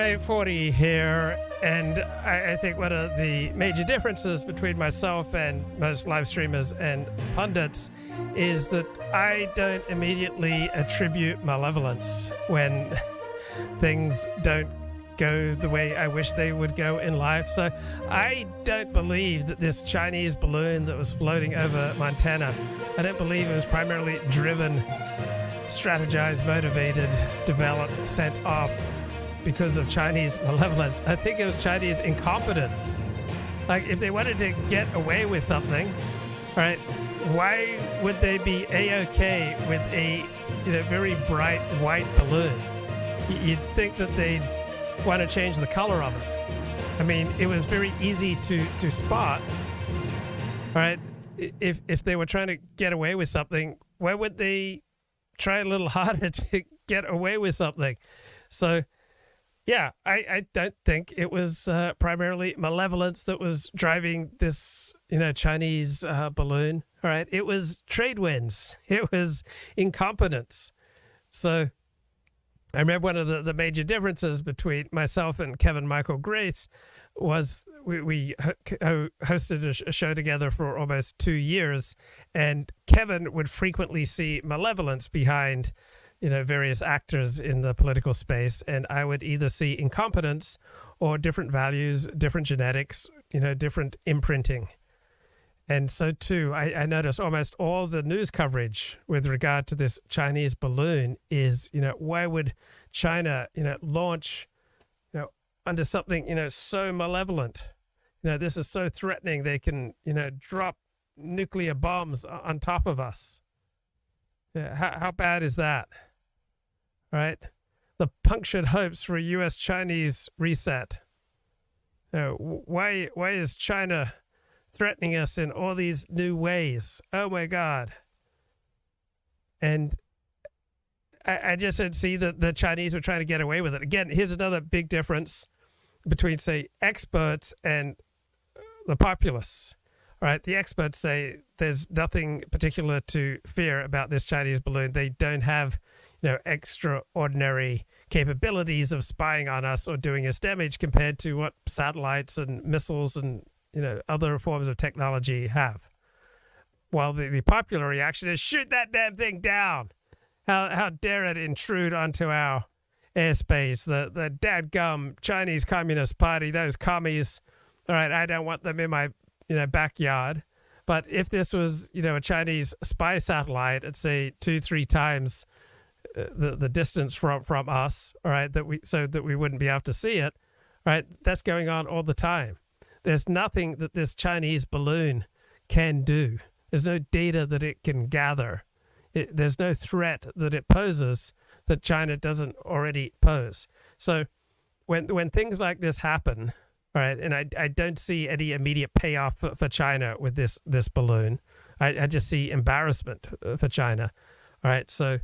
MA40 here, and I think one of the major differences between myself and most live streamers and pundits is that I don't immediately attribute malevolence when things don't go the way I wish they would go in life. So I don't believe that this Chinese balloon that was floating over Montana, I don't believe it was primarily driven, strategized, motivated, developed, sent off because of Chinese malevolence. I think it was Chinese incompetence. Like, if they wanted to get away with something, right, why would they be A-okay with a very bright white balloon? You'd think that they'd want to change the color of it. I mean, it was very easy to spot, right? If they were trying to get away with something, why would they try a little harder to get away with something? So, yeah, I don't think it was primarily malevolence that was driving this, Chinese balloon. All right, it was trade winds. It was incompetence. So I remember one of the major differences between myself and Kevin Michael Grace was we hosted a show together for almost 2 years, and Kevin would frequently see malevolence behind various actors in the political space, and I would either see incompetence or different values, different genetics, different imprinting. And so too, I noticed almost all the news coverage with regard to this Chinese balloon is, why would China, launch, under something, so malevolent? This is so threatening. They can, drop nuclear bombs on top of us. Yeah, how bad is that? Right? The punctured hopes for a U.S.-Chinese reset. Why is China threatening us in all these new ways? Oh my God. And I just didn't see that the Chinese were trying to get away with it. Again, here's another big difference between, say, experts and the populace. All right, the experts say there's nothing particular to fear about this Chinese balloon. They don't have, extraordinary capabilities of spying on us or doing us damage compared to what satellites and missiles and, other forms of technology have. While the popular reaction is, shoot that damn thing down. How dare it intrude onto our airspace? The dadgum Chinese Communist Party, those commies. All right, I don't want them in my backyard. But if this was, a Chinese spy satellite at, say, 2-3 times the distance from us, all right, so that we wouldn't be able to see it, right, that's going on all the time. There's nothing that this Chinese balloon can do. There's no data that it can gather. There's no threat that it poses that China doesn't already pose. So when things like this happen, all right, and I don't see any immediate payoff for China with this balloon. I just see embarrassment for China. All right, so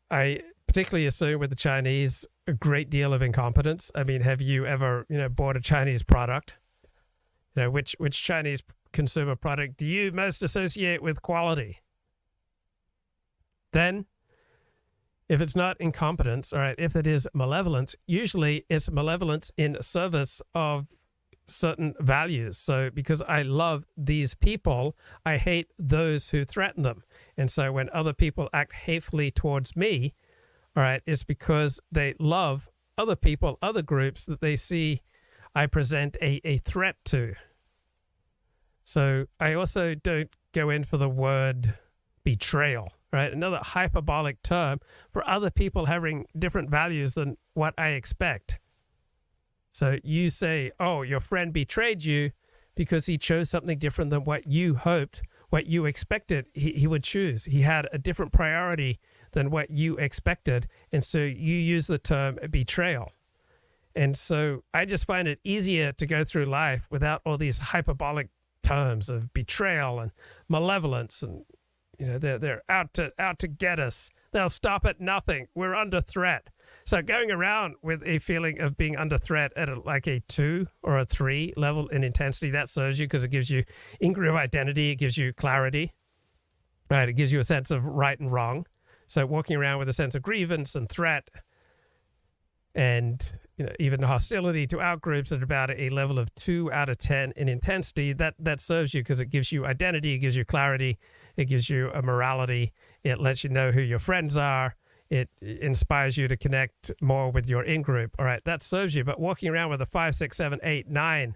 I particularly assume with the Chinese a great deal of incompetence. I mean, have you ever bought a Chinese product? Which Chinese consumer product do you most associate with quality? Then, if it's not incompetence, all right, if it is malevolence, usually it's malevolence in service of certain values. So because I love these people, I hate those who threaten them. And so when other people act hatefully towards me, all right, it's because they love other people, other groups that they see I present a threat to. So I also don't go in for the word betrayal. Right, another hyperbolic term for other people having different values than what I expect. So you say, oh, your friend betrayed you because he chose something different than what you hoped, what you expected he would choose. He had a different priority than what you expected. And so you use the term betrayal. And so I just find it easier to go through life without all these hyperbolic terms of betrayal and malevolence and they're out to get us. They'll stop at nothing. We're under threat. So going around with a feeling of being under threat at a 2 or a 3 level in intensity, that serves you because it gives you ingredient of identity. It gives you clarity. Right? It gives you a sense of right and wrong. So walking around with a sense of grievance and threat and even hostility to outgroups at about a level of 2 out of 10 in intensity, that serves you because it gives you identity, it gives you clarity, it gives you a morality, it lets you know who your friends are, it inspires you to connect more with your in-group. All right, that serves you. But walking around with a 5, 6, 7, 8, 9,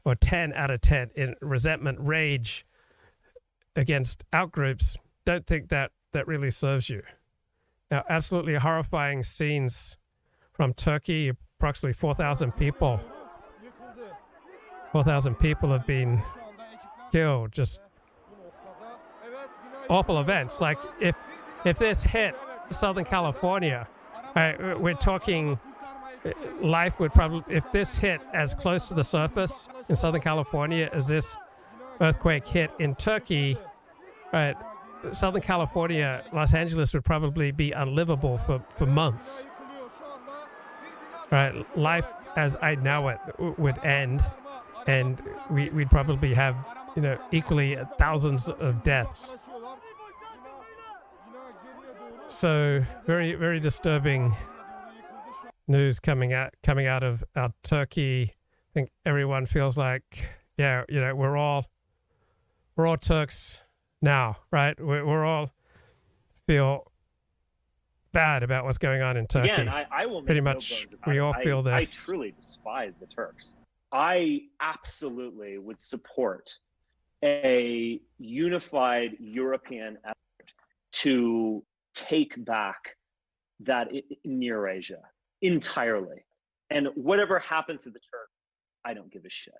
or 10 out of 10 in resentment, rage against outgroups, don't think that really serves you. Now, absolutely horrifying scenes from Turkey. Approximately 4,000 people. 4,000 people have been killed. Just awful events. Like if this hit Southern California, we're talking life would probably, if this hit as close to the surface in Southern California as this earthquake hit in Turkey, right? Southern California, Los Angeles would probably be unlivable for months. Right, life as I know it would end, and we'd probably have, equally thousands of deaths. So very, very disturbing news coming out of Turkey. I think everyone feels like, we're all Turks now, right? We're all feel bad about what's going on in Turkey. Again, I will make pretty no much bones about we it. all feel this. I truly despise the Turks. I absolutely would support a unified European effort to take back that near Asia entirely. And whatever happens to the Turks, I don't give a shit.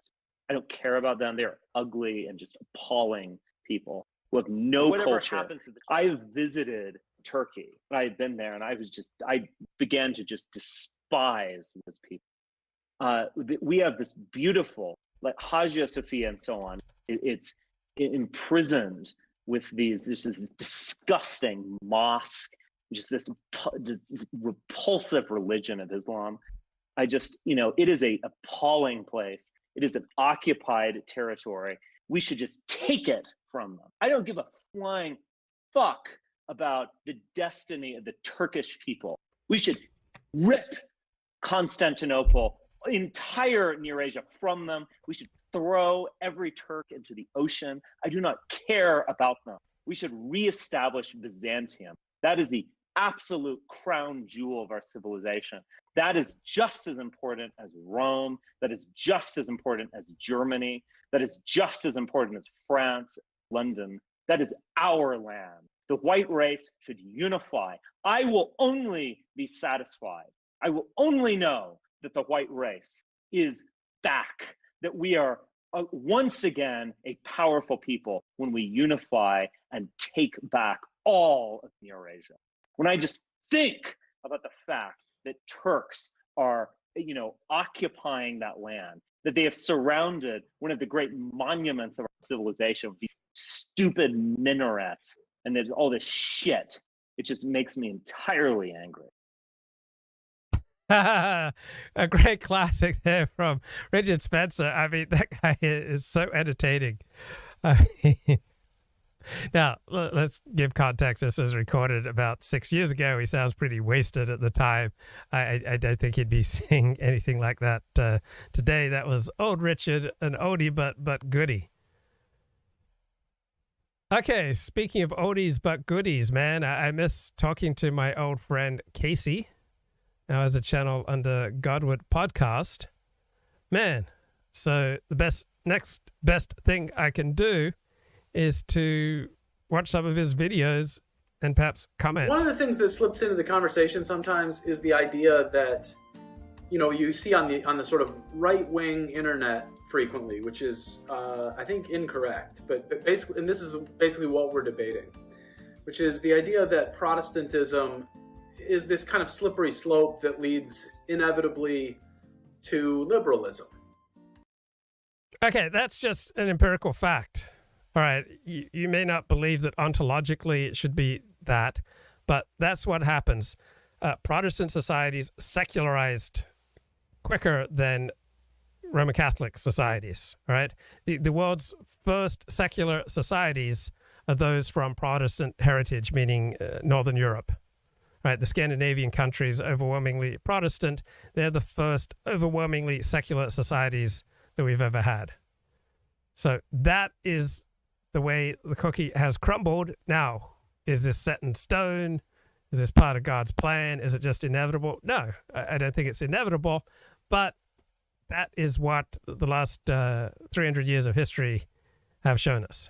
I don't care about them. They're ugly and just appalling people who have no culture. I've visited Turkey. I've been there, and I began to just despise those people. We have this beautiful, like Hagia Sophia and so on. It's imprisoned with this disgusting mosque, just this repulsive religion of Islam. it is a appalling place. It is an occupied territory. We should just take it from them. I don't give a flying fuck about the destiny of the Turkish people. We should rip Constantinople, entire Near Asia from them. We should throw every Turk into the ocean. I do not care about them. We should reestablish Byzantium. That is the absolute crown jewel of our civilization. That is just as important as Rome. That is just as important as Germany. That is just as important as France, London. That is our land. The white race should unify. I will only be satisfied. I will only know that the white race is back, that we are once again a powerful people when we unify and take back all of Eurasia. When I just think about the fact that Turks are, occupying that land, that they have surrounded one of the great monuments of our civilization with these stupid minarets, and there's all this shit, it just makes me entirely angry. A great classic there from Richard Spencer. I mean, that guy is so entertaining. Now, let's give context. This was recorded about 6 years ago. He sounds pretty wasted at the time. I don't think he'd be saying anything like that today. That was old Richard, an oldie but goodie. Okay, speaking of oldies but goodies, man, I miss talking to my old friend Casey. Now has a channel under Godward podcast. Man, so the next best thing I can do is to watch some of his videos and perhaps comment. One of the things that slips into the conversation sometimes is the idea that, you see on the sort of right-wing internet frequently, which is, I think, incorrect. But basically, and this is basically what we're debating, which is the idea that Protestantism is this kind of slippery slope that leads inevitably to liberalism. Okay, that's just an empirical fact. All right, you may not believe that ontologically it should be that, but that's what happens. Protestant societies secularized quicker than Roman Catholic societies, all right? The world's first secular societies are those from Protestant heritage, meaning Northern Europe. right? The Scandinavian countries overwhelmingly Protestant. They're the first overwhelmingly secular societies that we've ever had. So that is the way the cookie has crumbled. Now, is this set in stone? Is this part of God's plan? Is it just inevitable? No, I don't think it's inevitable, but that is what the last 300 years of history have shown us.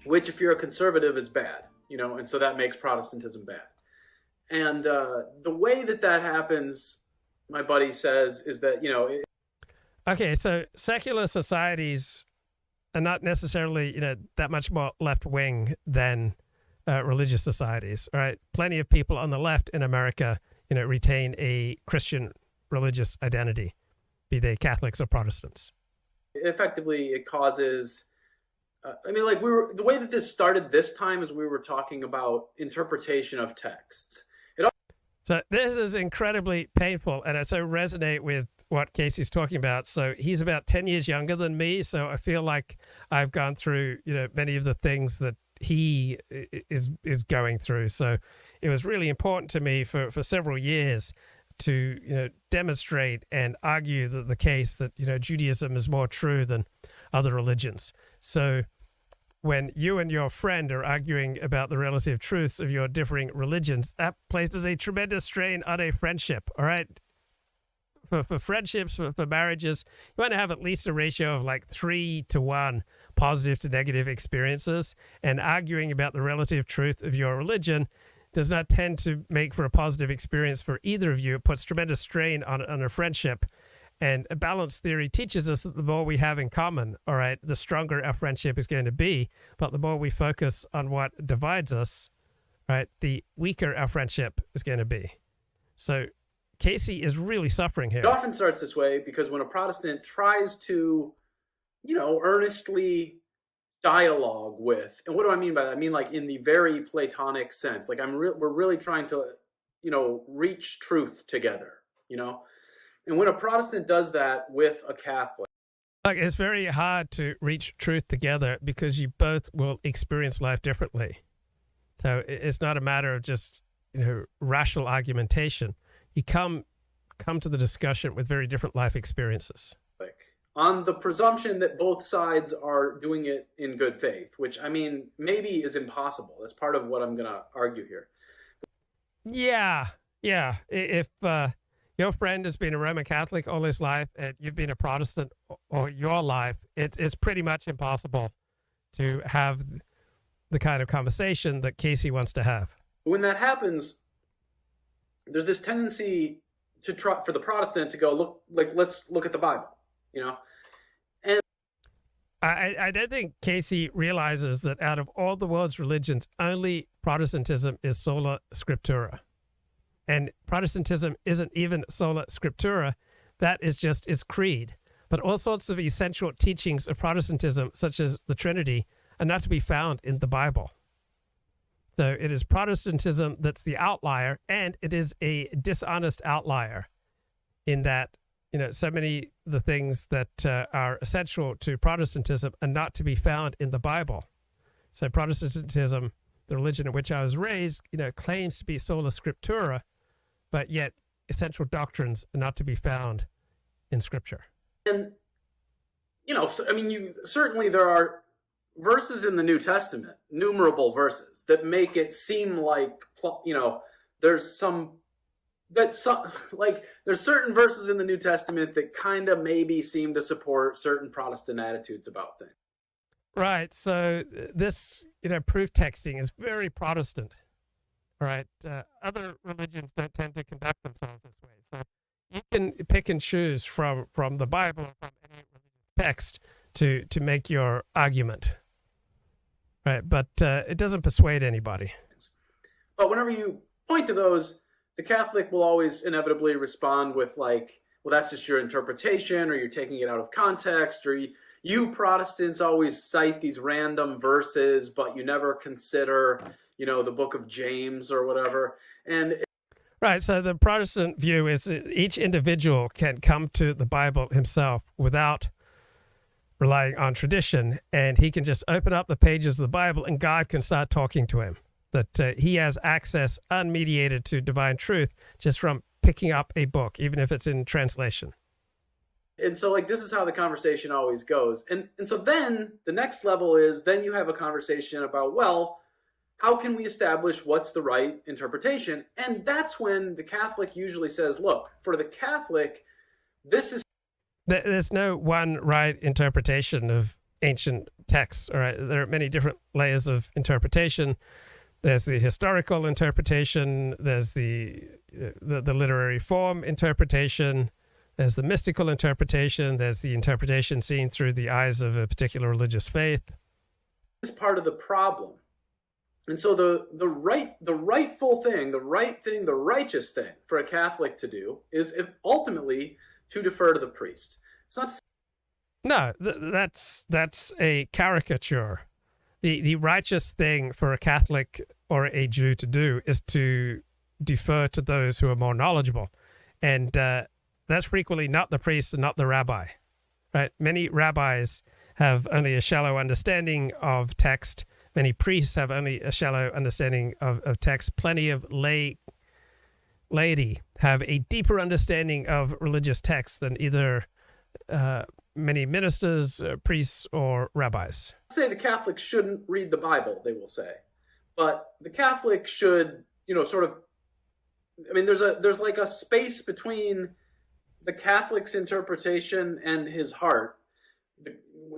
Which, if you're a conservative, is bad, and so that makes Protestantism bad. And the way that happens, my buddy says, is that, Okay, so secular societies are not necessarily, that much more left-wing than religious societies, right? Plenty of people on the left in America, retain a Christian religious identity, be they Catholics or Protestants. Effectively, it causes... the way that this started this time is we were talking about interpretation of texts. So this is incredibly painful, and I so resonate with what Casey's talking about. So he's about 10 years younger than me, so I feel like I've gone through, many of the things that he is going through. So it was really important to me for several years to, demonstrate and argue the case that, Judaism is more true than other religions. So when you and your friend are arguing about the relative truths of your differing religions, that places a tremendous strain on a friendship, all right? For friendships, for marriages, you want to have at least a ratio of like 3-to-1 positive to negative experiences, and arguing about the relative truth of your religion does not tend to make for a positive experience for either of you. It puts tremendous strain on a friendship. And a balanced theory teaches us that the more we have in common, all right, the stronger our friendship is going to be. But the more we focus on what divides us, right, the weaker our friendship is going to be. So Casey is really suffering here. It often starts this way because when a Protestant tries to, earnestly dialogue with, and what do I mean by that? I mean, like in the very Platonic sense, like we're really trying to, reach truth together, And when a Protestant does that with a Catholic, Look, it's very hard to reach truth together because you both will experience life differently. So it's not a matter of just, rational argumentation. You come to the discussion with very different life experiences. On the presumption that both sides are doing it in good faith, which, maybe is impossible. That's part of what I'm going to argue here. Yeah. If your friend has been a Roman Catholic all his life and you've been a Protestant all your life, it's pretty much impossible to have the kind of conversation that Casey wants to have. When that happens, there's this tendency to try for the Protestant to go, let's look at the Bible, And I don't think Casey realizes that out of all the world's religions, only Protestantism is sola scriptura. And Protestantism isn't even sola scriptura. That is just its creed. But all sorts of essential teachings of Protestantism, such as the Trinity, are not to be found in the Bible. So it is Protestantism that's the outlier, and it is a dishonest outlier in that, so many of the things that are essential to Protestantism are not to be found in the Bible. So Protestantism, the religion in which I was raised, claims to be sola scriptura, but yet essential doctrines are not to be found in Scripture. And, certainly there are verses in the New Testament, numerable verses, that make it seem like, there's certain verses in the New Testament that kind of maybe seem to support certain Protestant attitudes about things. Right. So this, proof texting is very Protestant. All right. Other religions don't tend to conduct themselves this way. So you can pick and choose from the Bible or from any religious text to make your argument. Right. But it doesn't persuade anybody. But whenever you point to those, the Catholic will always inevitably respond with well, that's just your interpretation, or you're taking it out of context, or you Protestants always cite these random verses, but you never consider, the book of James or whatever. And right. So the Protestant view is that each individual can come to the Bible himself without relying on tradition, and he can just open up the pages of the Bible and God can start talking to him. that he has access unmediated to divine truth just from picking up a book, even if it's in translation. And so, like, this is how the conversation always goes. And so then the next level is then you have a conversation about, well, how can we establish what's the right interpretation? And that's when the Catholic usually says, look, for the Catholic, this is... There's no one right interpretation of ancient texts. All right, there are many different layers of interpretation. There's the historical interpretation. There's the literary form interpretation. There's the mystical interpretation. There's the interpretation seen through the eyes of a particular religious faith. This is part of the problem. And so the rightful thing, the right thing, the righteous thing for a Catholic to do is ultimately to defer to the priest. It's not... No, that's a caricature. The righteous thing for a Catholic or a Jew to do is to defer to those who are more knowledgeable. And that's frequently not the priest and not the rabbi, right? Many rabbis have only a shallow understanding of text. Many priests have only a shallow understanding of text. Plenty of laity have a deeper understanding of religious text than either many ministers, priests, or rabbis. Say the Catholics shouldn't read the Bible, they will say. But the Catholic should, sort of, I mean, there's like a space between the Catholic's interpretation and his heart.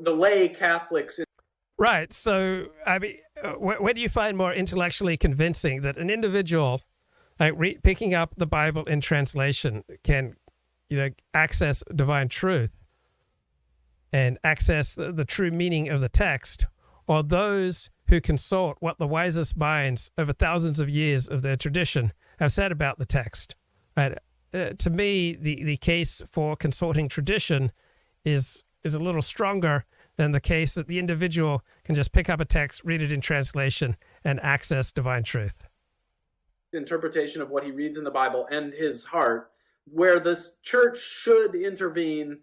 The lay Catholics... Right. So, I mean, where do you find more intellectually convincing that an individual, like picking up the Bible in translation, can, access divine truth and access the true meaning of the text, or those who consult what the wisest minds over thousands of years of their tradition have said about the text? Right. To me, the case for consulting tradition is a little stronger than the case that the individual can just pick up a text, read it in translation, and access divine truth. Interpretation of what he reads in the Bible and his heart, where the church should intervene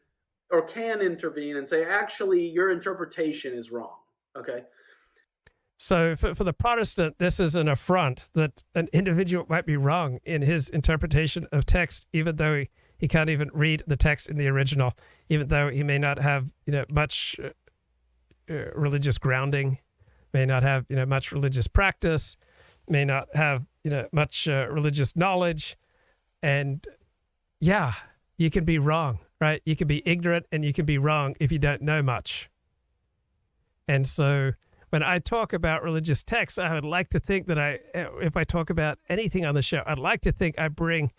or can intervene and say, actually, your interpretation is wrong. Okay? So for the Protestant, this is an affront that an individual might be wrong in his interpretation of text, even though he can't even read the text in the original, even though he may not have much religious grounding, may not have much religious practice, may not have much religious knowledge, and yeah, you can be wrong, right? You can be ignorant and you can be wrong if you don't know much. And so when I talk about religious texts, I would like to think that if I talk about anything on the show, I'd like to think I bring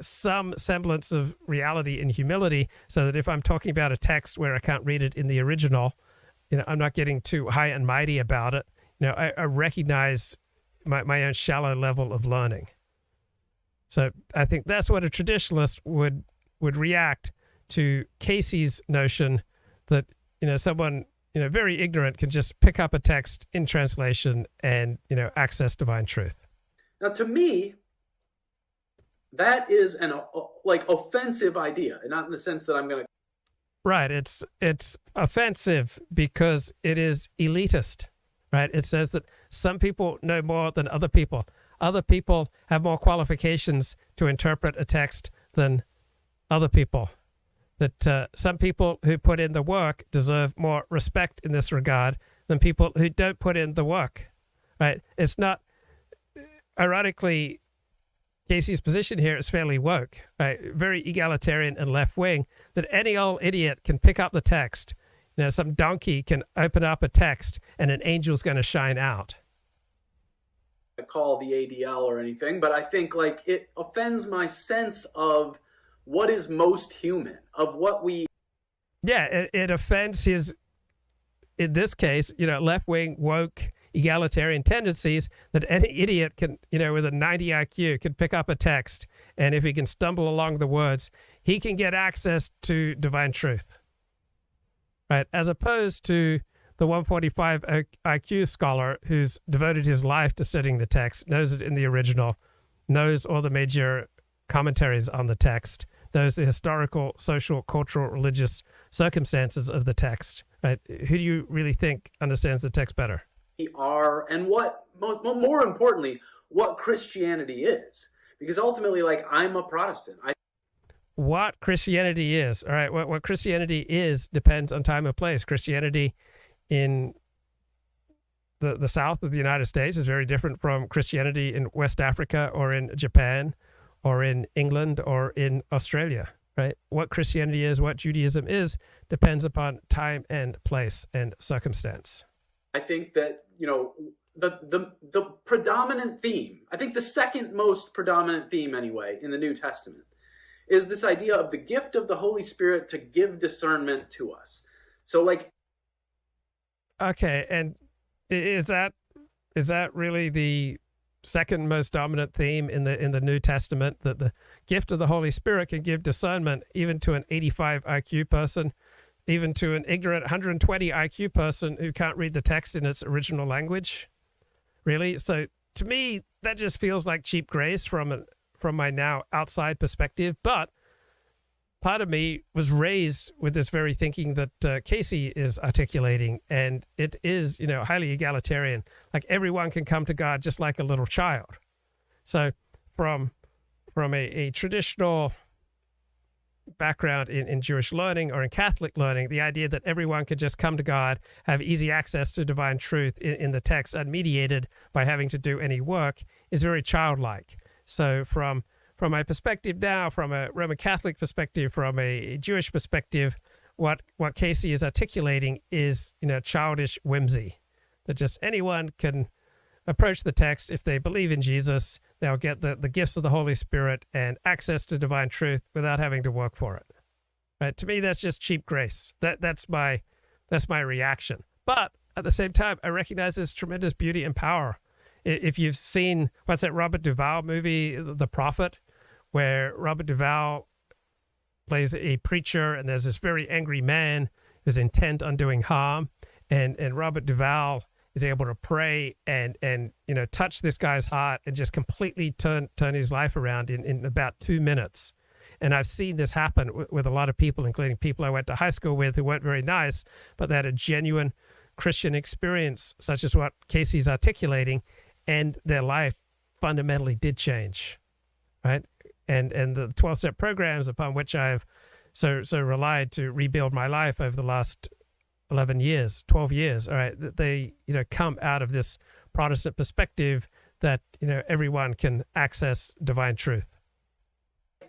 some semblance of reality and humility, so that if I'm talking about a text where I can't read it in the original, I'm not getting too high and mighty about it. I recognize my own shallow level of learning. So I think that's what a traditionalist would react to Casey's notion that someone very ignorant can just pick up a text in translation and access divine truth. Now, to me, that is an offensive idea, and not in the sense that I'm going to... Right. It's offensive because it is elitist, right? It says that some people know more than other people. Other people have more qualifications to interpret a text than other people. That some people who put in the work deserve more respect in this regard than people who don't put in the work, right? It's not, ironically, Casey's position here is fairly woke, right? Very egalitarian and left-wing, that any old idiot can pick up the text. Some donkey can open up a text and an angel's going to shine out. Call the ADL or anything, but I think it offends my sense of what is most human, of what we... Yeah, it offends his, in this case, left-wing, woke, egalitarian tendencies, that any idiot can, with a 90 IQ can pick up a text, and if he can stumble along the words, he can get access to divine truth, right? As opposed to the 145 IQ scholar who's devoted his life to studying the text, knows it in the original, knows all the major commentaries on the text, knows the historical, social, cultural, religious circumstances of the text, right? Who do you really think understands the text better? we are, and what, more importantly, what Christianity is. Because ultimately, like, I'm a Protestant. What Christianity is, all right, what Christianity is depends on time and place. Christianity in the south of the United States is very different from Christianity in West Africa or in Japan or in England or in Australia, right? What Christianity is, what Judaism is, depends upon time and place and circumstance. I think that, the predominant theme, I think the second most predominant theme anyway in the New Testament, is this idea of the gift of the Holy Spirit to give discernment to us. So, like, okay, and is that really the second most dominant theme in the New Testament, that the gift of the Holy Spirit can give discernment even to an 85 IQ person, even to an ignorant 120 IQ person who can't read the text in its original language? Really? So to me, that just feels like cheap grace from my now outside perspective. But part of me was raised with this very thinking that Casey is articulating, and it is, highly egalitarian. Like, everyone can come to God just like a little child. So from a traditional background in Jewish learning or in Catholic learning, the idea that everyone could just come to God, have easy access to divine truth in the text, unmediated by having to do any work, is very childlike. So from my perspective now, from a Roman Catholic perspective, from a Jewish perspective, what Casey is articulating is, childish whimsy, that just anyone can approach the text. If they believe in Jesus, they'll get the gifts of the Holy Spirit and access to divine truth without having to work for it. Right? To me, that's just cheap grace. That's my reaction. But at the same time, I recognize there's tremendous beauty and power. If you've seen, what's that Robert Duvall movie, The Prophet, where Robert Duvall plays a preacher, and there's this very angry man who's intent on doing harm, and Robert Duvall is able to pray and touch this guy's heart and just completely turn his life around in about 2 minutes. And I've seen this happen with a lot of people, including people I went to high school with who weren't very nice, but they had a genuine Christian experience, such as what Casey's articulating, and their life fundamentally did change, right? And the 12-step programs upon which I've so relied to rebuild my life over the last 11 years, 12 years, all right, they, come out of this Protestant perspective that, everyone can access divine truth.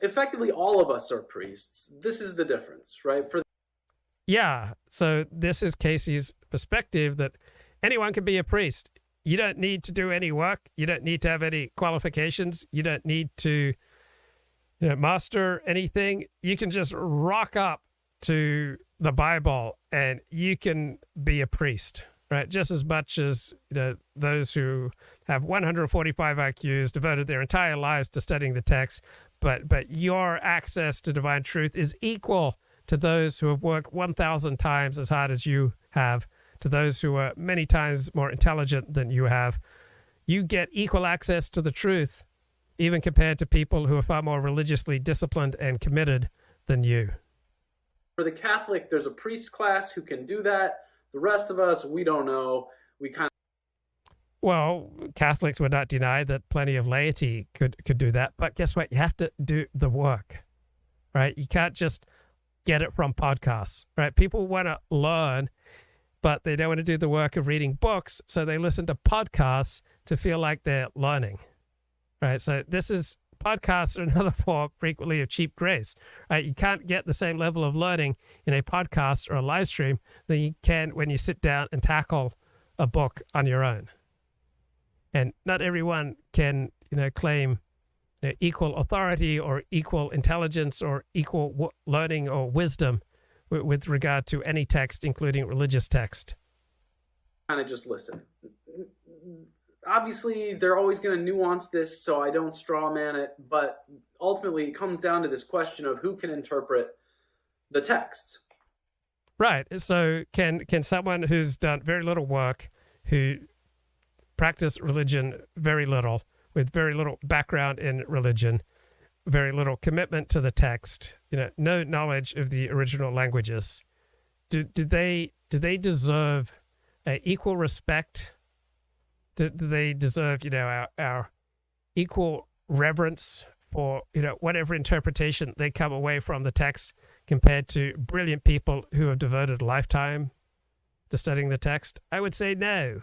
Effectively, all of us are priests. This is the difference, right? Yeah, so this is Casey's perspective that anyone can be a priest. You don't need to do any work. You don't need to have any qualifications. You don't need to master anything. You can just rock up to the Bible and you can be a priest, right? Just as much as those who have 145 IQs devoted their entire lives to studying the text, but your access to divine truth is equal to those who have worked 1,000 times as hard as you have, to those who are many times more intelligent than you have. You get equal access to the truth, even compared to people who are far more religiously disciplined and committed than you. For the Catholic, there's a priest class who can do that. The rest of us, we don't know. Well, Catholics would not deny that plenty of laity could do that. But guess what? You have to do the work, right? You can't just get it from podcasts, right? People want to learn, but they don't want to do the work of reading books, so they listen to podcasts to feel like they're learning, right? So podcasts are another form frequently of cheap grace, right? You can't get the same level of learning in a podcast or a live stream than you can when you sit down and tackle a book on your own. And not everyone can, claim equal authority or equal intelligence or equal learning or wisdom with regard to any text, including religious text. Kind of just listen. Obviously, they're always going to nuance this, so I don't straw man it, but ultimately it comes down to this question of who can interpret the text. Right. So can someone who's done very little work, who practiced religion very little, with very little background in religion, very little commitment to the text, no knowledge of the original languages, do they deserve equal respect Do they deserve, our equal reverence for, whatever interpretation they come away from the text compared to brilliant people who have devoted a lifetime to studying the text? I would say no.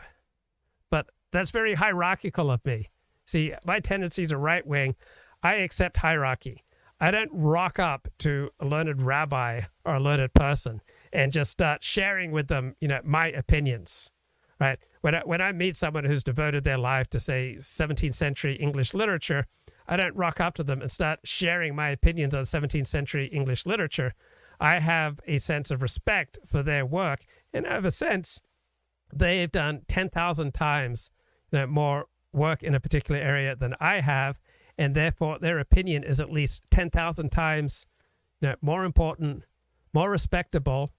But that's very hierarchical of me. See, my tendencies are right wing. I accept hierarchy. I don't rock up to a learned rabbi or a learned person and just start sharing with them, my opinions, right? When I meet someone who's devoted their life to, say, 17th century English literature, I don't rock up to them and start sharing my opinions on 17th century English literature. I have a sense of respect for their work, and I have a sense they have done 10,000 times more work in a particular area than I have, and therefore their opinion is at least 10,000 times more important, more respectable,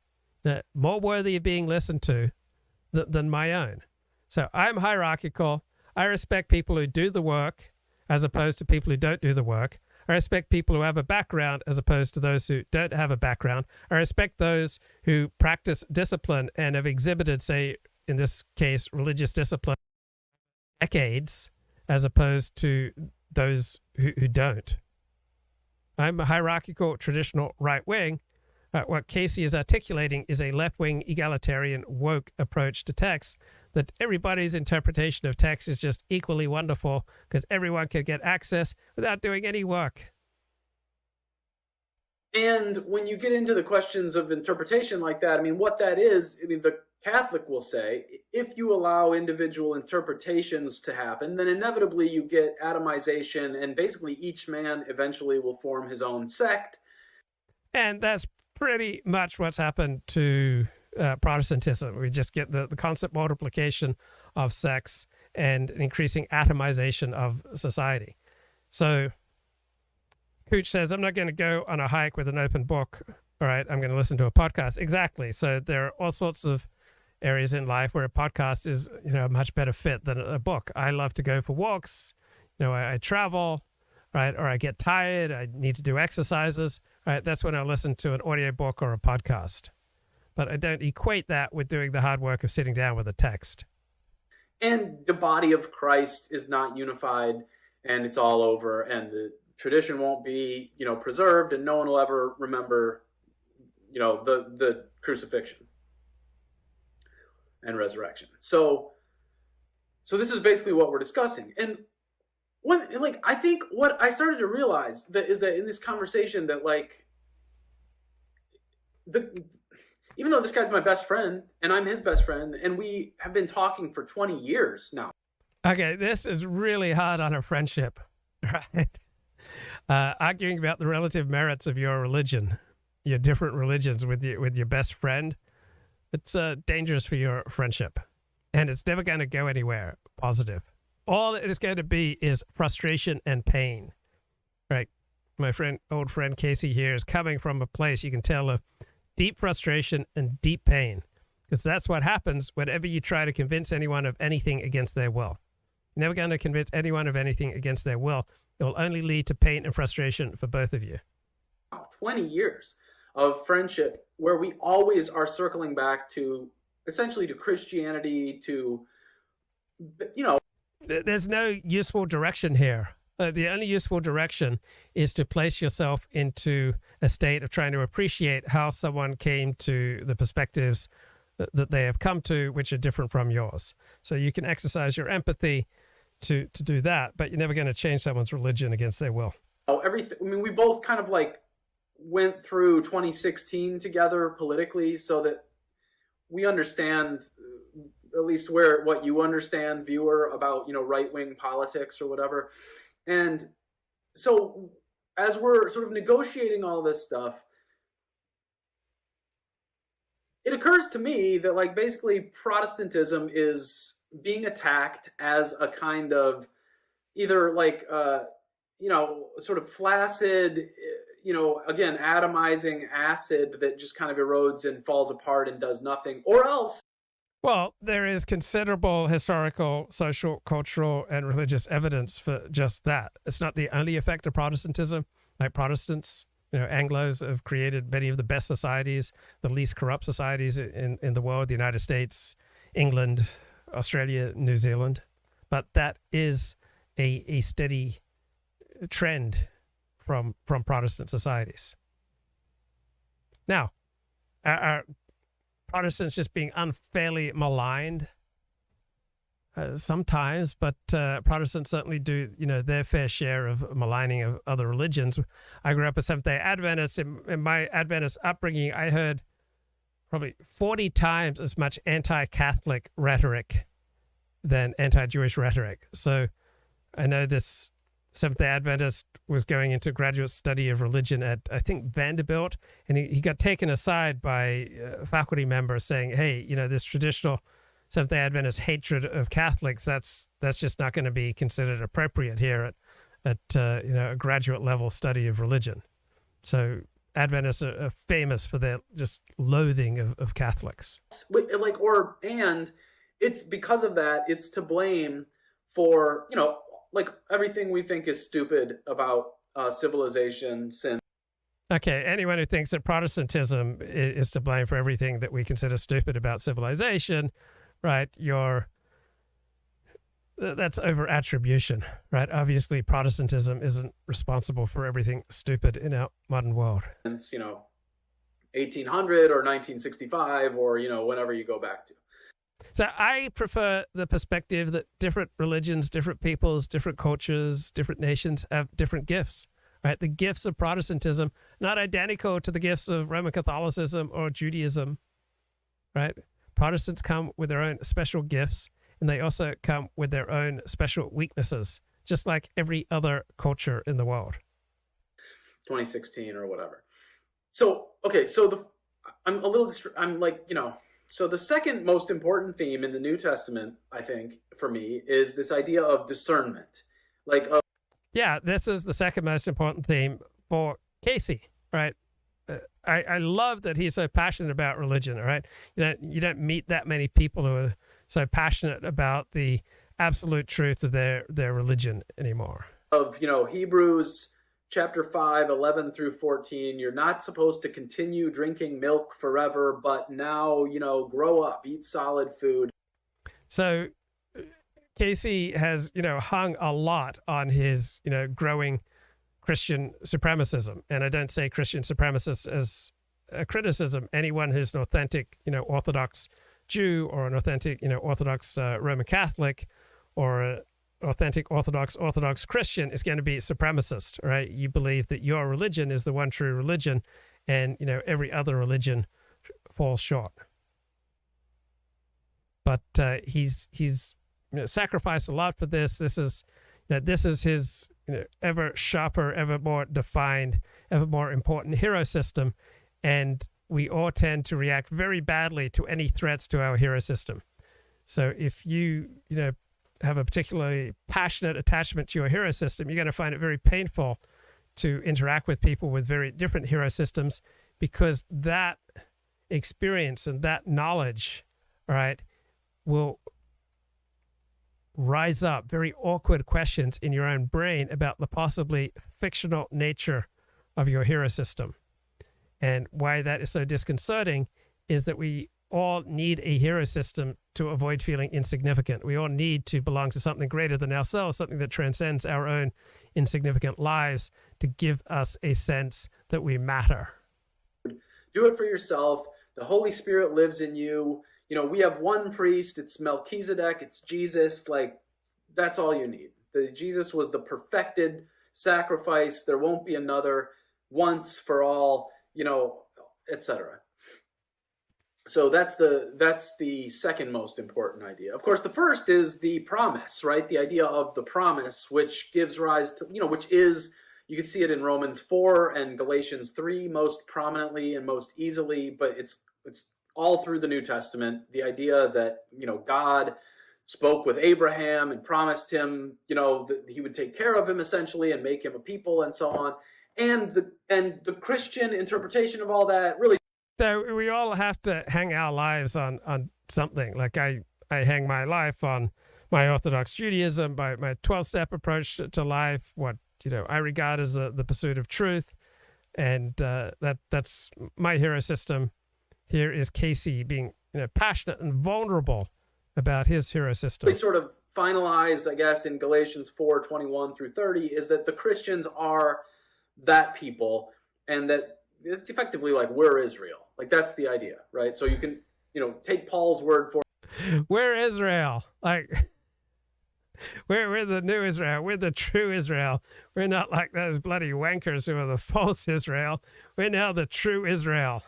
more worthy of being listened to than my own. So I'm hierarchical. I respect people who do the work as opposed to people who don't do the work. I respect people who have a background as opposed to those who don't have a background. I respect those who practice discipline and have exhibited, say, in this case, religious discipline decades as opposed to those who don't. I'm a hierarchical, traditional right wing. What Casey is articulating is a left-wing, egalitarian, woke approach to text, that everybody's interpretation of text is just equally wonderful because everyone can get access without doing any work. And when you get into the questions of interpretation like that, what that is, the Catholic will say, if you allow individual interpretations to happen, then inevitably you get atomization, and basically each man eventually will form his own sect. And that's pretty much what's happened to Protestantism. We just get the constant multiplication of sects and an increasing atomization of society. So Cooch says, I'm not going to go on a hike with an open book. All right, I'm going to listen to a podcast. Exactly. So there are all sorts of areas in life where a podcast is, a much better fit than a book. I love to go for walks. I travel, right? Or I get tired. I need to do exercises. Right? That's when I listen to an audiobook or a podcast. But I don't equate that with doing the hard work of sitting down with a text. And the body of Christ is not unified, and it's all over, and the tradition won't be, preserved, and no one will ever remember, the crucifixion and resurrection. So this is basically what we're discussing. And I think what I started to realize is that in this conversation that even though this guy's my best friend and I'm his best friend and we have been talking for 20 years now. Okay, this is really hard on a friendship, right? Arguing about the relative merits of your religion, your different religions with your best friend, it's dangerous for your friendship, and it's never going to go anywhere positive. All it is going to be is frustration and pain, right? My old friend Casey here is coming from a place you can tell of deep frustration and deep pain, because that's what happens whenever you try to convince anyone of anything against their will. You're never going to convince anyone of anything against their will. It will only lead to pain and frustration for both of you. 20 years of friendship where we always are circling back to essentially to Christianity, to, There's no useful direction here. The only useful direction is to place yourself into a state of trying to appreciate how someone came to the perspectives that they have come to, which are different from yours. So you can exercise your empathy to do that, but you're never going to change someone's religion against their will. Everything. We both kind of went through 2016 together politically, so that we understand at least what you understand, viewer, about right-wing politics or whatever. And so as we're sort of negotiating all this stuff, it occurs to me that basically Protestantism is being attacked as a kind of either sort of flaccid, again, atomizing acid that just kind of erodes and falls apart and does nothing, or else. Well, there is considerable historical, social, cultural, and religious evidence for just that. It's not the only effect of Protestantism. Like Protestants, Anglos have created many of the best societies, the least corrupt societies in the world, the United States, England, Australia, New Zealand. but that is a steady trend from Protestant societies. Now, are Protestants just being unfairly maligned? Sometimes, but Protestants certainly do, their fair share of maligning of other religions. I grew up a Seventh-day Adventist. In my Adventist upbringing, I heard probably 40 times as much anti-Catholic rhetoric than anti-Jewish rhetoric. So I know this Seventh-day Adventist was going into graduate study of religion at, I think, Vanderbilt, and he got taken aside by a faculty member saying, hey, this traditional Seventh-day Adventist hatred of Catholics, that's just not going to be considered appropriate here at a graduate level study of religion. So Adventists are famous for their just loathing of Catholics. And it's because of that, it's to blame for, everything we think is stupid about civilization since. Okay, anyone who thinks that Protestantism is to blame for everything that we consider stupid about civilization, right, that's over attribution, right? Obviously, Protestantism isn't responsible for everything stupid in our modern world. Since, 1800 or 1965 or, whenever you go back to. So I prefer the perspective that different religions, different peoples, different cultures, different nations have different gifts, right? The gifts of Protestantism, not identical to the gifts of Roman Catholicism or Judaism, right? Protestants come with their own special gifts, and they also come with their own special weaknesses, just like every other culture in the world. 2016 or whatever. So, okay, so so the second most important theme in the New Testament, I think, for me, is this idea of discernment. Yeah, this is the second most important theme for Casey, right? I love that he's so passionate about religion, all right? You don't meet that many people who are so passionate about the absolute truth of their religion anymore. Hebrews chapter 5, 11 through 14, you're not supposed to continue drinking milk forever, but now, grow up, eat solid food. So Casey has, hung a lot on his, growing Christian supremacism. And I don't say Christian supremacist as a criticism. Anyone who's an authentic, Orthodox Jew or an authentic, Orthodox Roman Catholic or an authentic Orthodox Christian is going to be supremacist, right? You believe that your religion is the one true religion and, every other religion falls short. But he's sacrificed a lot for this. This is his ever sharper, ever more defined, ever more important hero system, and we all tend to react very badly to any threats to our hero system. So if you have a particularly passionate attachment to your hero system, you're going to find it very painful to interact with people with very different hero systems, because that experience and that knowledge, all right, will rise up very awkward questions in your own brain about the possibly fictional nature of your hero system. And why that is so disconcerting is that we all need a hero system to avoid feeling insignificant. We all need to belong to something greater than ourselves, something that transcends our own insignificant lives, to give us a sense that we matter. Do it for yourself. The Holy Spirit lives in you. We have one priest. It's Melchizedek. It's Jesus. That's all you need. Jesus was the perfected sacrifice. There won't be another, once for all, etc. So that's the second most important idea. Of course, the first is the promise, right? The idea of the promise, which gives rise to, which is, you can see it in Romans 4 and Galatians 3 most prominently and most easily, but it's all through the New Testament. The idea that, God spoke with Abraham and promised him, that he would take care of him essentially and make him a people and so on. And the Christian interpretation of all that really. So we all have to hang our lives on something. Like I hang my life on my Orthodox Judaism, my 12-step approach to life, what I regard as the pursuit of truth, and that's my hero system. Here is Casey being passionate and vulnerable about his hero system. Sort of finalized, I guess, in Galatians 4:21 through 30 is that the Christians are that people, and that it's effectively like we're Israel. Like that's the idea, right? So you can, take Paul's word for we're Israel. Like we're the new Israel. We're the true Israel. We're not like those bloody wankers who are the false Israel. We're now the true Israel.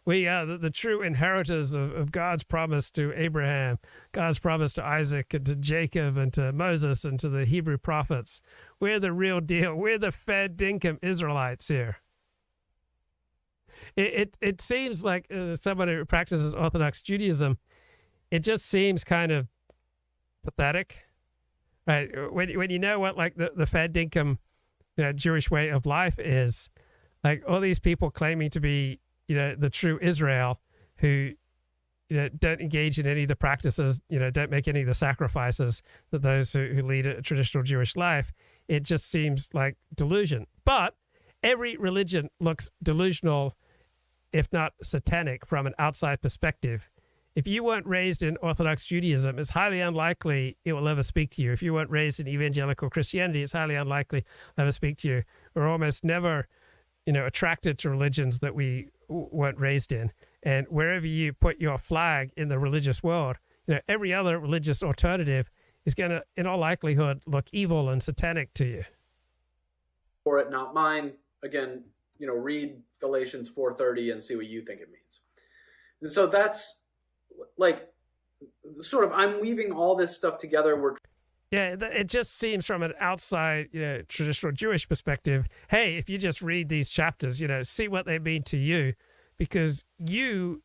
We are the true inheritors of God's promise to Abraham, God's promise to Isaac and to Jacob and to Moses and to the Hebrew prophets. We're the real deal. We're the fair dinkum Israelites here. It seems like someone who practices Orthodox Judaism, it just seems kind of pathetic, right? When you know what like the fair dinkum Jewish way of life is, like all these people claiming to be the true Israel who, don't engage in any of the practices, don't make any of the sacrifices that those who lead a traditional Jewish life. It just seems like delusion. But every religion looks delusional, if not satanic, from an outside perspective. If you weren't raised in Orthodox Judaism, it's highly unlikely it will ever speak to you. If you weren't raised in evangelical Christianity, it's highly unlikely it'll ever speak to you. We're almost never attracted to religions that we weren't raised in. And wherever you put your flag in the religious world, every other religious alternative is going to, in all likelihood, look evil and satanic to you. For it, not mine. Again, read Galatians 4:30 and see what you think it means. And so that's like sort of, I'm weaving all this stuff together. Yeah, it just seems from an outside, traditional Jewish perspective, hey, if you just read these chapters, see what they mean to you, because you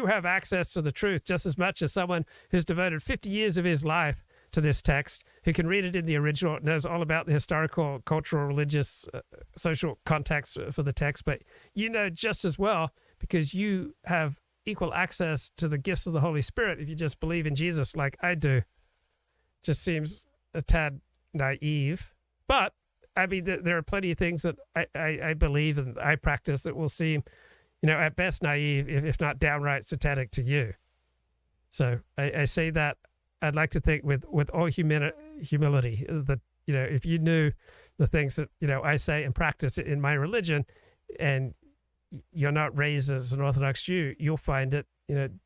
have access to the truth just as much as someone who's devoted 50 years of his life to this text, who can read it in the original, knows all about the historical, cultural, religious, social context for the text, but just as well, because you have equal access to the gifts of the Holy Spirit if you just believe in Jesus like I do. Just seems a tad naive, but I mean, there are plenty of things that I believe and I practice that will seem, at best naive, if not downright satanic to you. So I say that I'd like to think with all humility that, if you knew the things that, I say and practice in my religion, and you're not raised as an Orthodox Jew, you'll find it,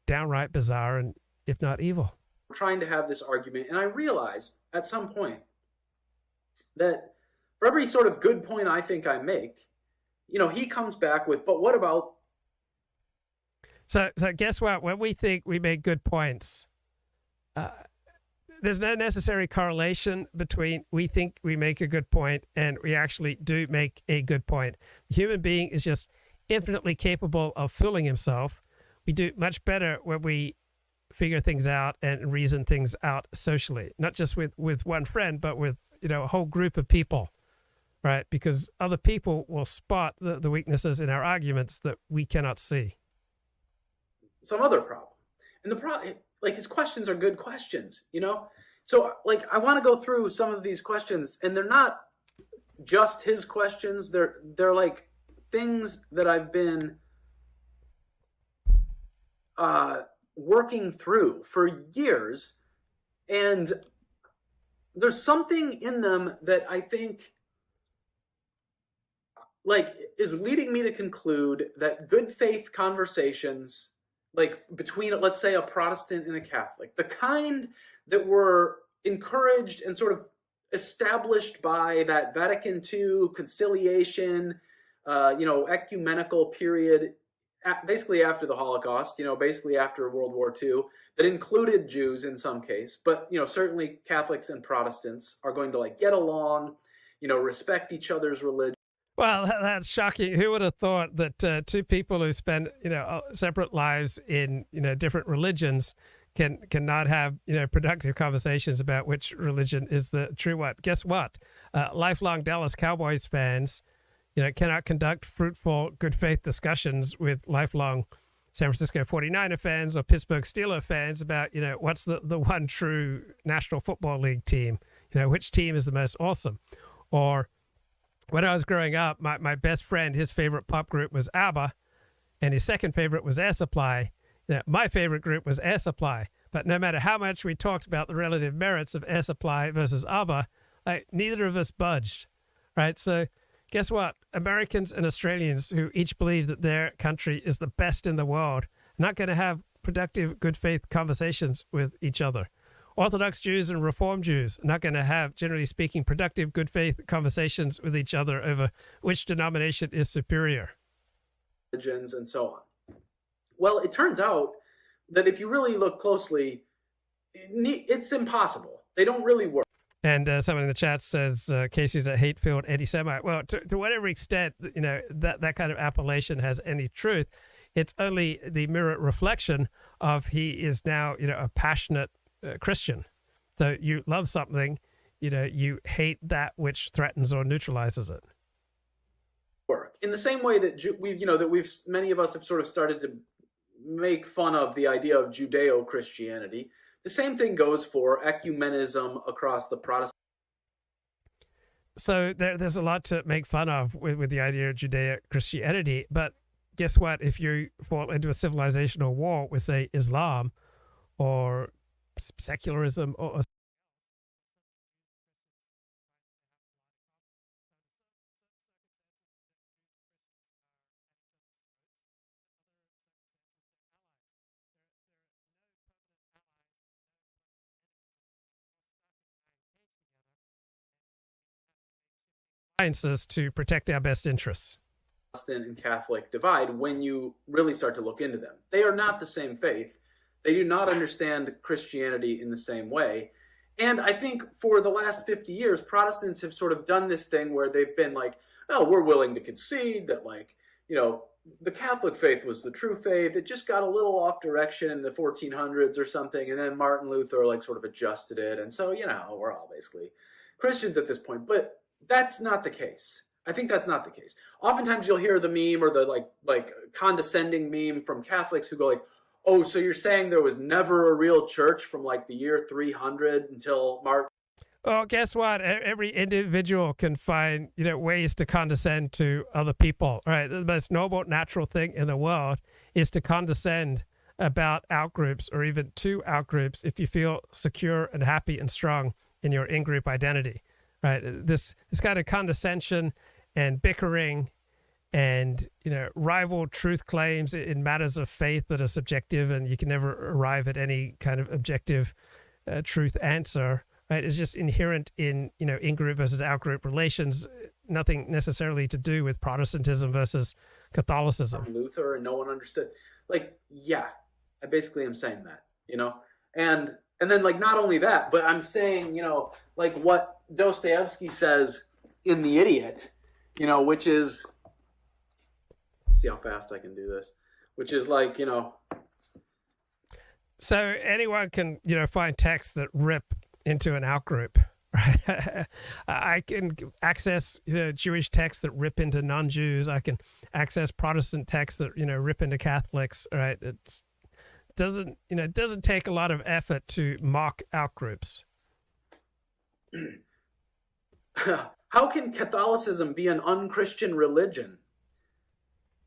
downright bizarre and if not evil. Trying to have this argument, and I realized at some point that for every sort of good point I think I make, he comes back with, but what about? So guess what? When we think we make good points, there's no necessary correlation between we think we make a good point and we actually do make a good point. The human being is just infinitely capable of fooling himself. We do much better when we figure things out and reason things out socially, not just with one friend, but with, a whole group of people, right? Because other people will spot the weaknesses in our arguments that we cannot see. Some other problem. And the problem, like his questions are good questions, So like, I want to go through some of these questions, and they're not just his questions. They're like things that I've been working through for years, and there's something in them that I think like is leading me to conclude that good faith conversations, like between, let's say, a Protestant and a Catholic, the kind that were encouraged and sort of established by that Vatican II conciliation, ecumenical period, basically after the Holocaust, basically after World War II, that included Jews in some case, but, certainly Catholics and Protestants are going to like get along, respect each other's religion. Well, that's shocking. Who would have thought that two people who spend, separate lives in, different religions cannot have, productive conversations about which religion is the true one? Guess what? Lifelong Dallas Cowboys fans, cannot conduct fruitful, good faith discussions with lifelong San Francisco 49er fans or Pittsburgh Steelers fans about, what's the one true National Football League team, which team is the most awesome. Or when I was growing up, my best friend, his favorite pop group was ABBA, and his second favorite was Air Supply. My favorite group was Air Supply. But no matter how much we talked about the relative merits of air supply versus Abba, neither of us budged, right? So guess what? Americans and Australians who each believe that their country is the best in the world are not going to have productive, good faith conversations with each other. Orthodox Jews and Reform Jews are not going to have, generally speaking, productive, good faith conversations with each other over which denomination is superior. Religions and so on. Well, it turns out that if you really look closely, it's impossible. They don't really work. And someone in the chat says Casey's a hate-filled anti-Semite. Well, to whatever extent, that kind of appellation has any truth, it's only the mirror reflection of he is now, a passionate Christian. So you love something, you hate that which threatens or neutralizes it. Work in the same way that many of us have sort of started to make fun of the idea of Judeo-Christianity. The same thing goes for ecumenism across the Protestant. So there's a lot to make fun of with the idea of Judeo-Christianity, but guess what? If you fall into a civilizational war with, say, Islam or secularism or alliances to protect our best interests. Protestant and Catholic divide when you really start to look into them. They are not the same faith. They do not understand Christianity in the same way. And I think for the last 50 years, Protestants have sort of done this thing where they've been like, oh, we're willing to concede that, the Catholic faith was the true faith. It just got a little off direction in the 1400s or something. And then Martin Luther sort of adjusted it. And so, we're all basically Christians at this point. But that's not the case. I think that's not the case. Oftentimes you'll hear the meme or the like condescending meme from Catholics who go like, oh, so you're saying there was never a real church from the year 300 until Martin? Well, guess what? Every individual can find, ways to condescend to other people, right? The most noble, natural thing in the world is to condescend about outgroups or even to outgroups if you feel secure and happy and strong in your in-group identity, right? This kind of condescension and bickering and, rival truth claims in matters of faith that are subjective and you can never arrive at any kind of objective truth answer, right? It's just inherent in, in-group versus out-group relations, nothing necessarily to do with Protestantism versus Catholicism. Luther and no one understood. Yeah, I basically am saying that, and then not only that, but I'm saying, what Dostoevsky says in The Idiot, which is, see how fast I can do this, which is So anyone can, find texts that rip into an outgroup, right? I can access, Jewish texts that rip into non-Jews. I can access Protestant texts that, rip into Catholics, right? It doesn't take a lot of effort to mock outgroups. How can Catholicism be an unchristian religion?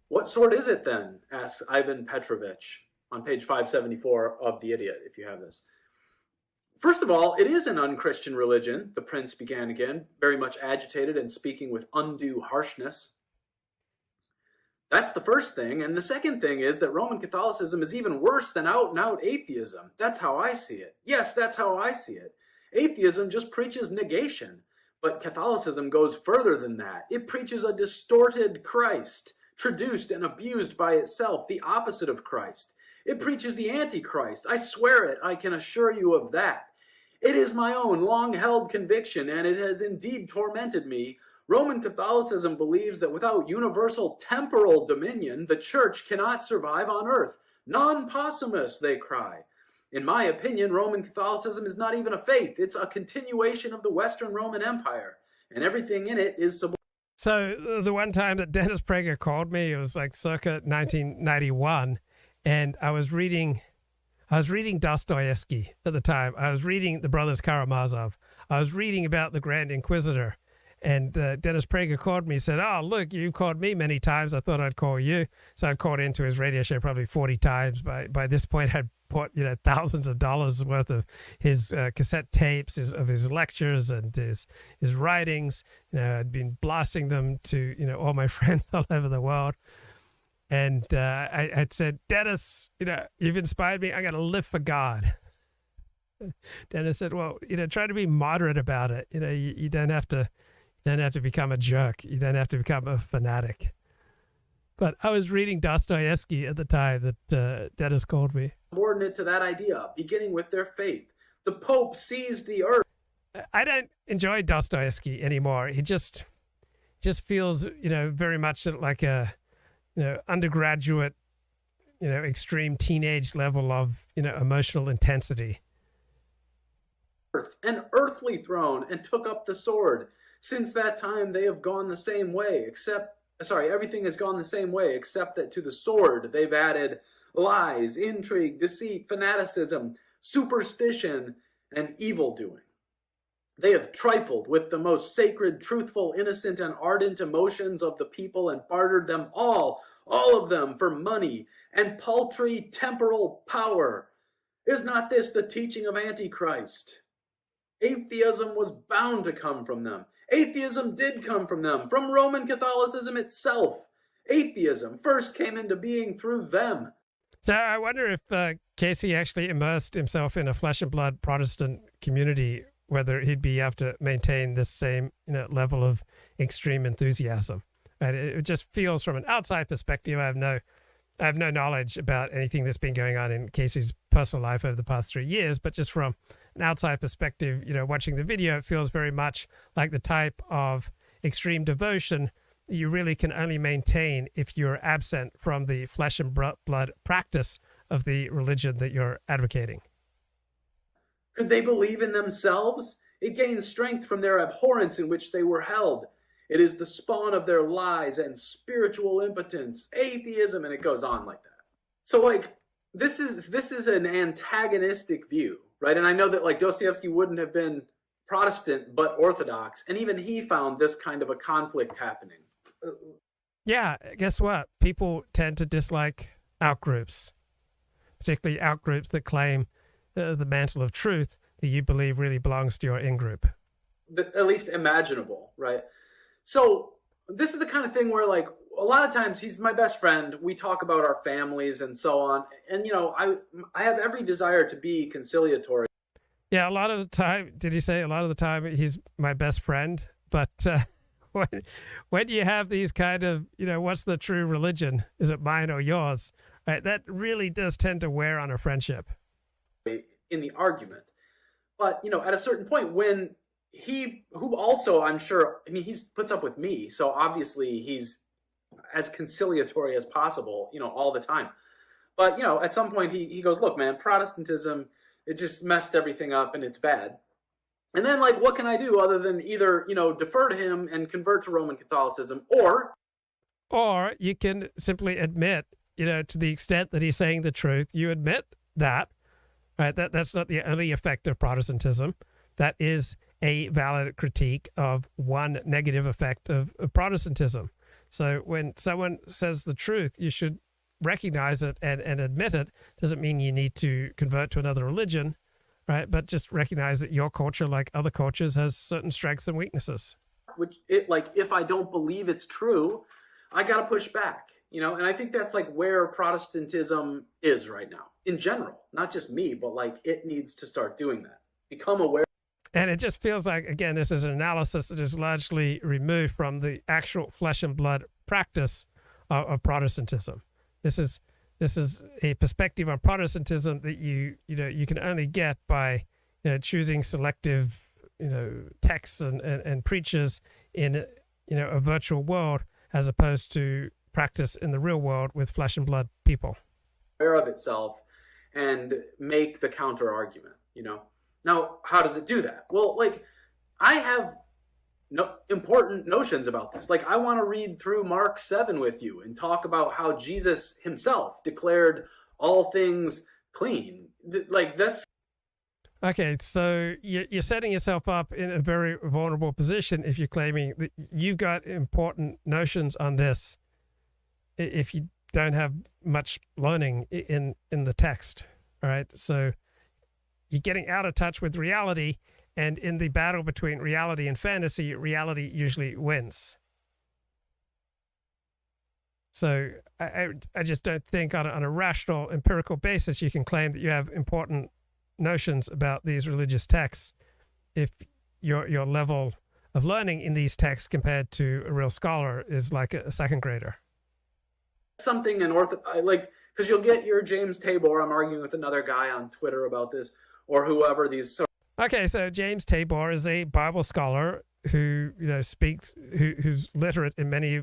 What sort is it then? Asks Ivan Petrovich on page 574 of The Idiot, if you have this. First of all, it is an unchristian religion, the prince began again, very much agitated and speaking with undue harshness. That's the first thing. And the second thing is that Roman Catholicism is even worse than out-and-out atheism. That's how I see it. Yes, that's how I see it. Atheism just preaches negation. But Catholicism goes further than that. It preaches a distorted Christ, traduced and abused by itself, the opposite of Christ. It preaches the Antichrist. I swear it. I can assure you of that. It is my own long-held conviction, and it has indeed tormented me. Roman Catholicism believes that without universal temporal dominion, the church cannot survive on earth. Non possumus, they cry. In my opinion, Roman Catholicism is not even a faith. It's a continuation of the Western Roman Empire, and everything in it is sublime. So the one time that Dennis Prager called me, it was circa 1991, and I was reading Dostoevsky at the time. I was reading The Brothers Karamazov. I was reading about the Grand Inquisitor. And Dennis Prager called me and said, oh, look, you called me many times. I thought I'd call you. So I called into his radio show probably 40 times. By this point, I'd bought, thousands of dollars worth of his cassette tapes, of his lectures and his writings. I'd been blasting them to, all my friends all over the world. And I said, Dennis, you've inspired me. I'm going to live for God. Dennis said, well, try to be moderate about it. You don't have to become a jerk. You don't have to become a fanatic. But I was reading Dostoevsky at the time that Dennis called me. Subordinate to that idea, beginning with their faith. The Pope seized the earth. I don't enjoy Dostoevsky anymore. He just feels, very much like a, undergraduate, extreme teenage level of, emotional intensity. Earth, an earthly throne, and took up the sword. Since that time, they have gone the same way, everything has gone the same way, except that to the sword they've added lies, intrigue, deceit, fanaticism, superstition, and evil-doing. They have trifled with the most sacred, truthful, innocent, and ardent emotions of the people and bartered them all of them, for money and paltry temporal power. Is not this the teaching of Antichrist? Atheism was bound to come from them. Atheism did come from them, from Roman Catholicism itself. Atheism first came into being through them. So I wonder if Casey actually immersed himself in a flesh and blood Protestant community, whether he'd be able to maintain this same level of extreme enthusiasm. And it just feels, from an outside perspective, I have no knowledge about anything that's been going on in Casey's personal life over the past 3 years, but just from an outside perspective, watching the video, it feels very much like the type of extreme devotion you really can only maintain if you're absent from the flesh and blood practice of the religion that you're advocating. Could they believe in themselves? It gains strength from their abhorrence in which they were held. It is the spawn of their lies and spiritual impotence, atheism, and it goes on like that. So, this is an antagonistic view, right? And I know that, Dostoevsky wouldn't have been Protestant, but Orthodox, and even he found this kind of a conflict happening. Yeah, guess what? People tend to dislike outgroups, particularly outgroups that claim the mantle of truth that you believe really belongs to your in-group. At least imaginable, right? So this is the kind of thing where, a lot of times he's my best friend. We talk about our families and so on. And, I have every desire to be conciliatory. Yeah, a lot of the time, did he say a lot of the time he's my best friend? But when you have these kind of, what's the true religion? Is it mine or yours? Right? That really does tend to wear on a friendship. In the argument. But, at a certain point when who also, I'm sure, he puts up with me. So obviously he's as conciliatory as possible, all the time. But, at some point he goes, look, man, Protestantism, it just messed everything up and it's bad. And then, what can I do other than either, defer to him and convert to Roman Catholicism, or you can simply admit, to the extent that he's saying the truth, you admit that, right? That's not the only effect of Protestantism. That is a valid critique of one negative effect of Protestantism. So when someone says the truth, you should recognize it and admit it. Doesn't mean you need to convert to another religion, right? But just recognize that your culture, like other cultures, has certain strengths and weaknesses. If I don't believe it's true, I got to push back, and I think that's where Protestantism is right now in general, not just me, but it needs to start doing that. Become aware. And it just feels like, again, this is an analysis that is largely removed from the actual flesh and blood practice of Protestantism. This is a perspective on Protestantism that you can only get by choosing selective texts and preachers in a virtual world, as opposed to practice in the real world with flesh and blood people. Aware of itself and make the counter argument. Now, how does it do that? Well, I have important notions about this. I want to read through Mark 7 with you and talk about how Jesus himself declared all things clean. That's... Okay, so you're setting yourself up in a very vulnerable position if you're claiming that you've got important notions on this, if you don't have much learning in the text. All right. So you're getting out of touch with reality. And in the battle between reality and fantasy, reality usually wins. So I just don't think on a rational, empirical basis you can claim that you have important notions about these religious texts if your level of learning in these texts compared to a real scholar is like a second grader. Something in like, because you'll get your James Tabor. I'm arguing with another guy on Twitter about this, or whoever these. Okay, so James Tabor is a Bible scholar who speaks, who's literate in many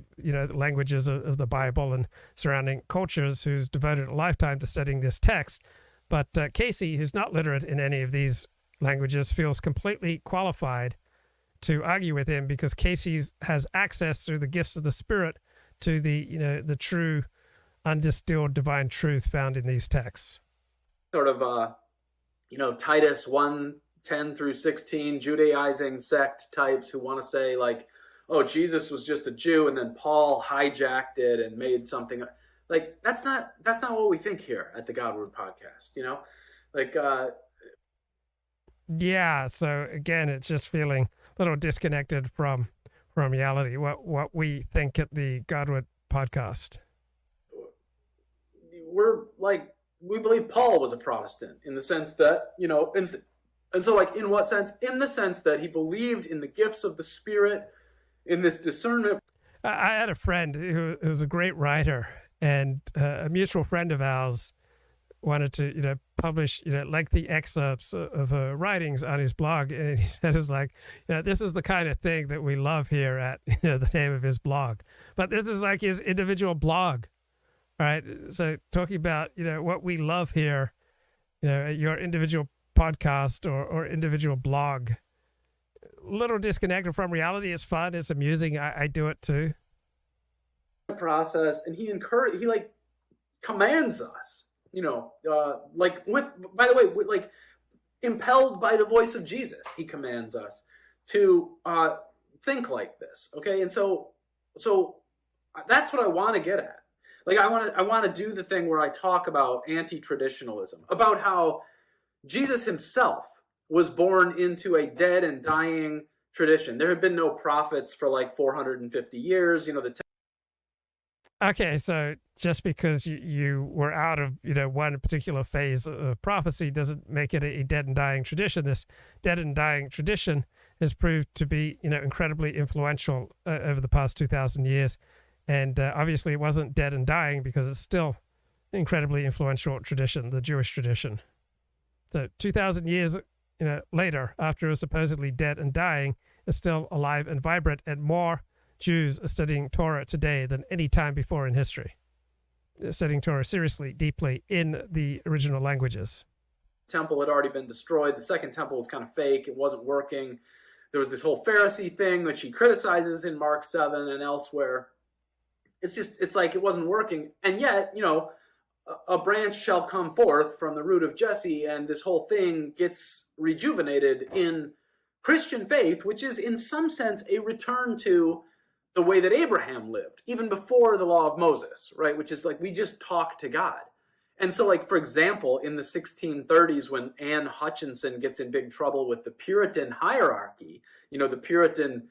languages of the Bible and surrounding cultures, who's devoted a lifetime to studying this text. But Casey, who's not literate in any of these languages, feels completely qualified to argue with him because Casey has access through the gifts of the Spirit to the true, undistilled divine truth found in these texts. Sort of, Titus 1:10 through 16, Judaizing sect types who want to say like, oh, Jesus was just a Jew, and then Paul hijacked it and made something like that's not what we think here at the Godward podcast. Yeah. So again, it's just feeling a little disconnected from reality. What we think at the Godward podcast. We believe Paul was a Protestant in the sense that, and so like in what sense? In the sense that he believed in the gifts of the Spirit, in this discernment. I had a friend who was a great writer, and a mutual friend of ours wanted to publish lengthy excerpts of her writings on his blog, and he said it's like, this is the kind of thing that we love here at the name of his blog, but this is like his individual blog. All right, so talking about what we love here, your individual podcast or individual blog, little disconnected from reality. It's fun, it's amusing. I do it too. Process, and he commands us, impelled by the voice of Jesus, he commands us to think like this. Okay, and so that's what I want to get at. Like I want to do the thing where I talk about anti-traditionalism, about how Jesus himself was born into a dead and dying tradition. There have been no prophets for like 450 years. Okay, so just because you were out of one particular phase of prophecy doesn't make it a dead and dying tradition. This dead and dying tradition has proved to be incredibly influential over the past 2,000 years. And obviously it wasn't dead and dying because it's still an incredibly influential tradition, the Jewish tradition. So 2,000 years later, after it was supposedly dead and dying, it's still alive and vibrant, and more Jews are studying Torah today than any time before in history. They're studying Torah seriously, deeply in the original languages. The temple had already been destroyed. The second temple was kind of fake. It wasn't working. There was this whole Pharisee thing, which he criticizes in Mark 7 and elsewhere. It's like it wasn't working. And yet, a branch shall come forth from the root of Jesse, and this whole thing gets rejuvenated in Christian faith, which is in some sense a return to the way that Abraham lived, even before the law of Moses, right? Which is like we just talk to God. And so, like, for example, in the 1630s, when Anne Hutchinson gets in big trouble with the Puritan hierarchy, the Puritan,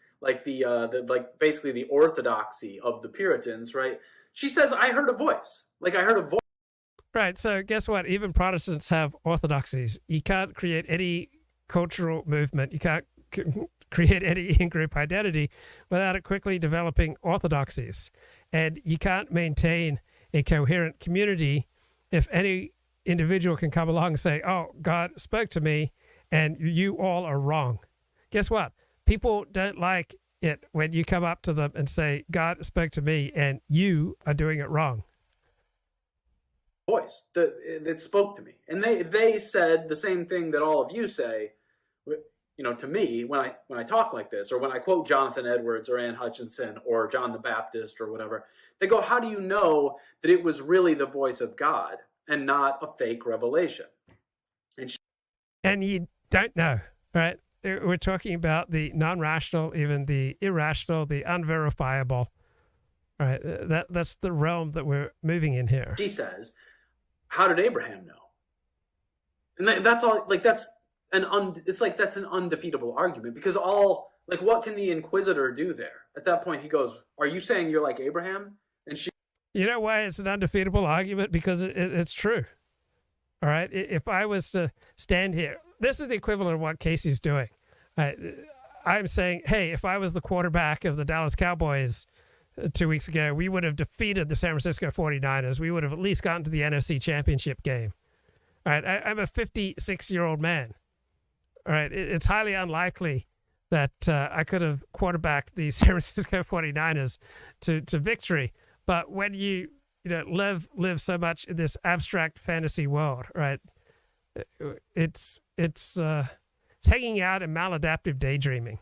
basically the orthodoxy of the Puritans, right? She says, I heard a voice. I heard a voice. Right. So guess what? Even Protestants have orthodoxies. You can't create any cultural movement. You can't create any in-group identity without it quickly developing orthodoxies. And you can't maintain a coherent community if any individual can come along and say, oh, God spoke to me and you all are wrong. Guess what? People don't like it when you come up to them and say, God spoke to me and you are doing it wrong. Voice that spoke to me. And they said the same thing that all of you say, to me when I talk like this, or when I quote Jonathan Edwards or Anne Hutchinson or John the Baptist or whatever. They go, how do you know that it was really the voice of God and not a fake revelation? And you don't know, right? We're talking about the non-rational, even the irrational, the unverifiable. All right, that's the realm that we're moving in here. She says, how did Abraham know? And that's all. Like that's it's like that's an undefeatable argument, because what can the Inquisitor do there? At that point, he goes, "Are you saying you're like Abraham?" And she, you know why it's an undefeatable argument? Because it's true. All right. If I was to stand here, this is the equivalent of what Casey's doing. I'm saying, hey, if I was the quarterback of the Dallas Cowboys 2 weeks ago, we would have defeated the San Francisco 49ers. We would have at least gotten to the NFC Championship game. All right. I'm a 56-year-old man. All right. It's highly unlikely that I could have quarterbacked the San Francisco 49ers to victory. But when you live so much in this abstract fantasy world, right? It's hanging out in maladaptive daydreaming,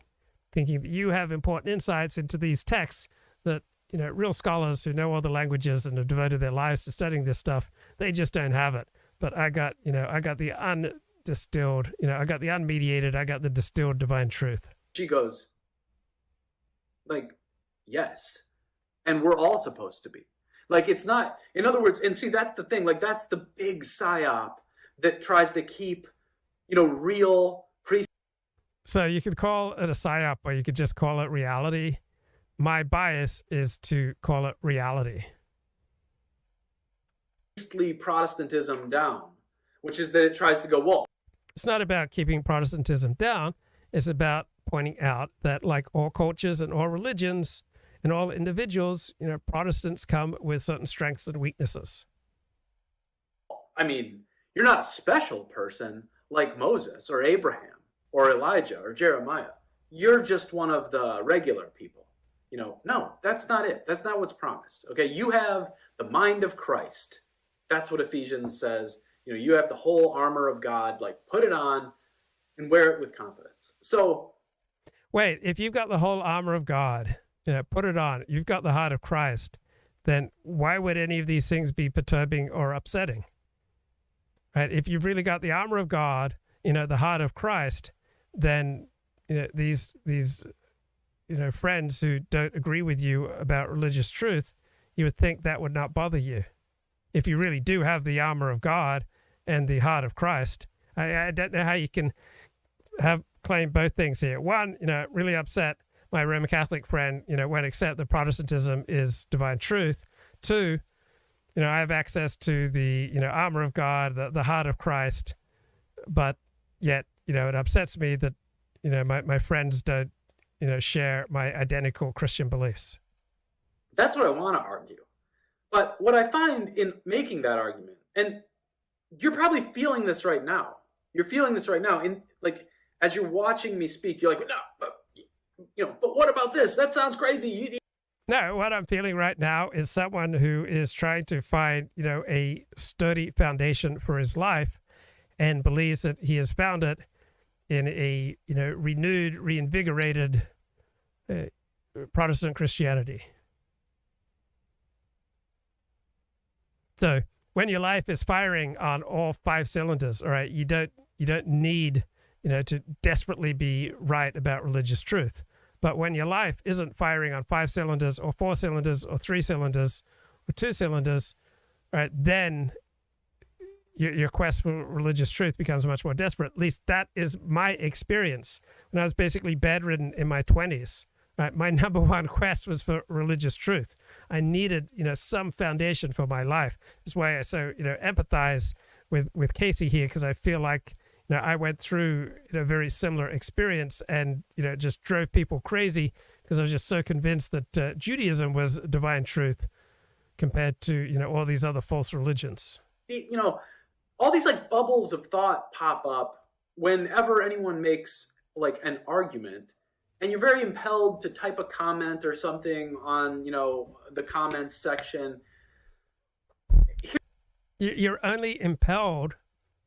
thinking that you have important insights into these texts that real scholars who know all the languages and have devoted their lives to studying this stuff, they just don't have it. But I got the undistilled, I got the unmediated, I got the distilled divine truth. She goes, like, yes, and we're all supposed to be. Like, it's not, in other words, and see, that's the thing, like, that's the big psyop that tries to keep, real priests. So you could call it a psyop, or you could just call it reality. My bias is to call it reality. Priestly Protestantism down, which is that it tries to go, well, it's not about keeping Protestantism down. It's about pointing out that, like all cultures and all religions and all individuals, Protestants come with certain strengths and weaknesses. I mean, you're not a special person like Moses or Abraham or Elijah or Jeremiah. You're just one of the regular people. No, that's not it. That's not what's promised. Okay, you have the mind of Christ. That's what Ephesians says. You have the whole armor of God. Like, put it on and wear it with confidence. So, wait, if you've got the whole armor of God, put it on, you've got the heart of Christ, then why would any of these things be perturbing or upsetting? Right? If you've really got the armor of God, the heart of Christ, then these friends who don't agree with you about religious truth, you would think that would not bother you. If you really do have the armor of God and the heart of Christ, I don't know how you can claim both things here. One, really upset my Roman Catholic friend, won't accept that Protestantism is divine truth. Two, I have access to the, armor of God, the heart of Christ, but yet, it upsets me that, my friends don't, share my identical Christian beliefs. That's what I want to argue. But what I find in making that argument, and you're probably feeling this right now. You're feeling this right now. In like, as you're watching me speak, you're like, no, but what about this? That sounds crazy. No, what I'm feeling right now is someone who is trying to find, a sturdy foundation for his life and believes that he has found it in a, renewed, reinvigorated Protestant Christianity. So when your life is firing on all 5 cylinders, all right, you don't need, to desperately be right about religious truth. But when your life isn't firing on 5 cylinders or 4 cylinders or 3 cylinders or 2 cylinders, right, then your quest for religious truth becomes much more desperate. At least that is my experience. When I was basically bedridden in my 20s, right, my number one quest was for religious truth. I needed, some foundation for my life. That's why I so, empathize with Casey here, because I feel like, I went through a very similar experience and, just drove people crazy because I was just so convinced that Judaism was divine truth compared to, all these other false religions. All these like bubbles of thought pop up whenever anyone makes like an argument, and you're very impelled to type a comment or something on, the comments section. You're only impelled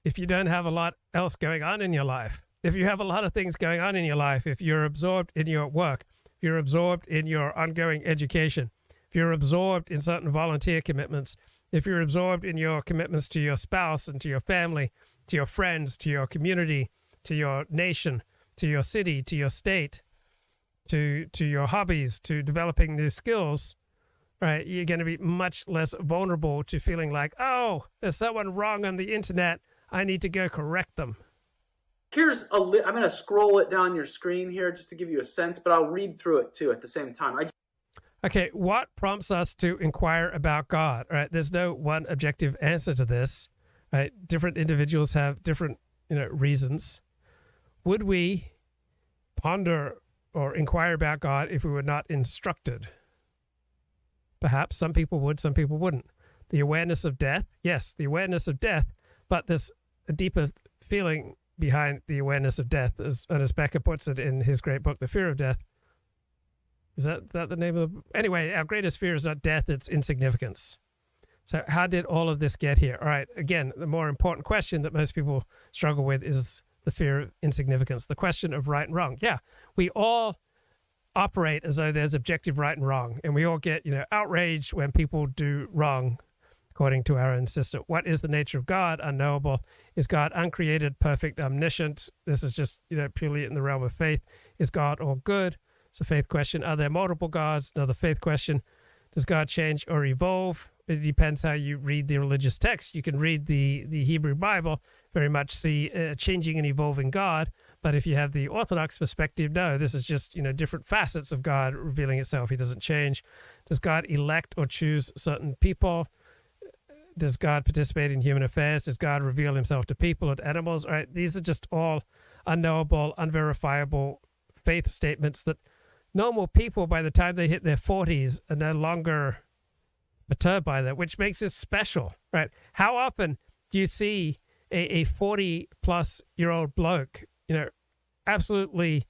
if you don't have a lot else going on in your life. If you have a lot of things going on in your life, if you're absorbed in your work, if you're absorbed in your ongoing education, if you're absorbed in certain volunteer commitments, if you're absorbed in your commitments to your spouse and to your family, to your friends, to your community, to your nation, to your city, to your state, to your hobbies, to developing new skills, right, you're going to be much less vulnerable to feeling like, oh, there's someone wrong on the internet. I need to go correct them. Here's I'm going to scroll it down your screen here just to give you a sense, but I'll read through it too at the same time. Okay, what prompts us to inquire about God? All right, there's no one objective answer to this. Right, different individuals have different, reasons. Would we ponder or inquire about God if we were not instructed? Perhaps some people would, some people wouldn't. The awareness of death, yes, the awareness of death, but there's a deeper feeling behind the awareness of death, as Ernest Becker puts it in his great book, The Fear of Death. Is that the name of the... Anyway, our greatest fear is not death, it's insignificance. So how did all of this get here? All right, again, the more important question that most people struggle with is the fear of insignificance, the question of right and wrong. Yeah, we all operate as though there's objective right and wrong, and we all get, outraged when people do wrong, according to our own system. What is the nature of God? Unknowable. Is God uncreated, perfect, omniscient? This is just, purely in the realm of faith. Is God all good? It's a faith question. Are there multiple gods? Another faith question. Does God change or evolve? It depends how you read the religious text. You can read the Hebrew Bible, very much see a changing and evolving God. But if you have the Orthodox perspective, no, this is just, different facets of God revealing itself. He doesn't change. Does God elect or choose certain people? Does God participate in human affairs? Does God reveal himself to people and animals? All right, these are just all unknowable, unverifiable faith statements that normal people, by the time they hit their 40s, are no longer perturbed by that, which makes it special, right? How often do you see a 40-plus-year-old bloke, absolutely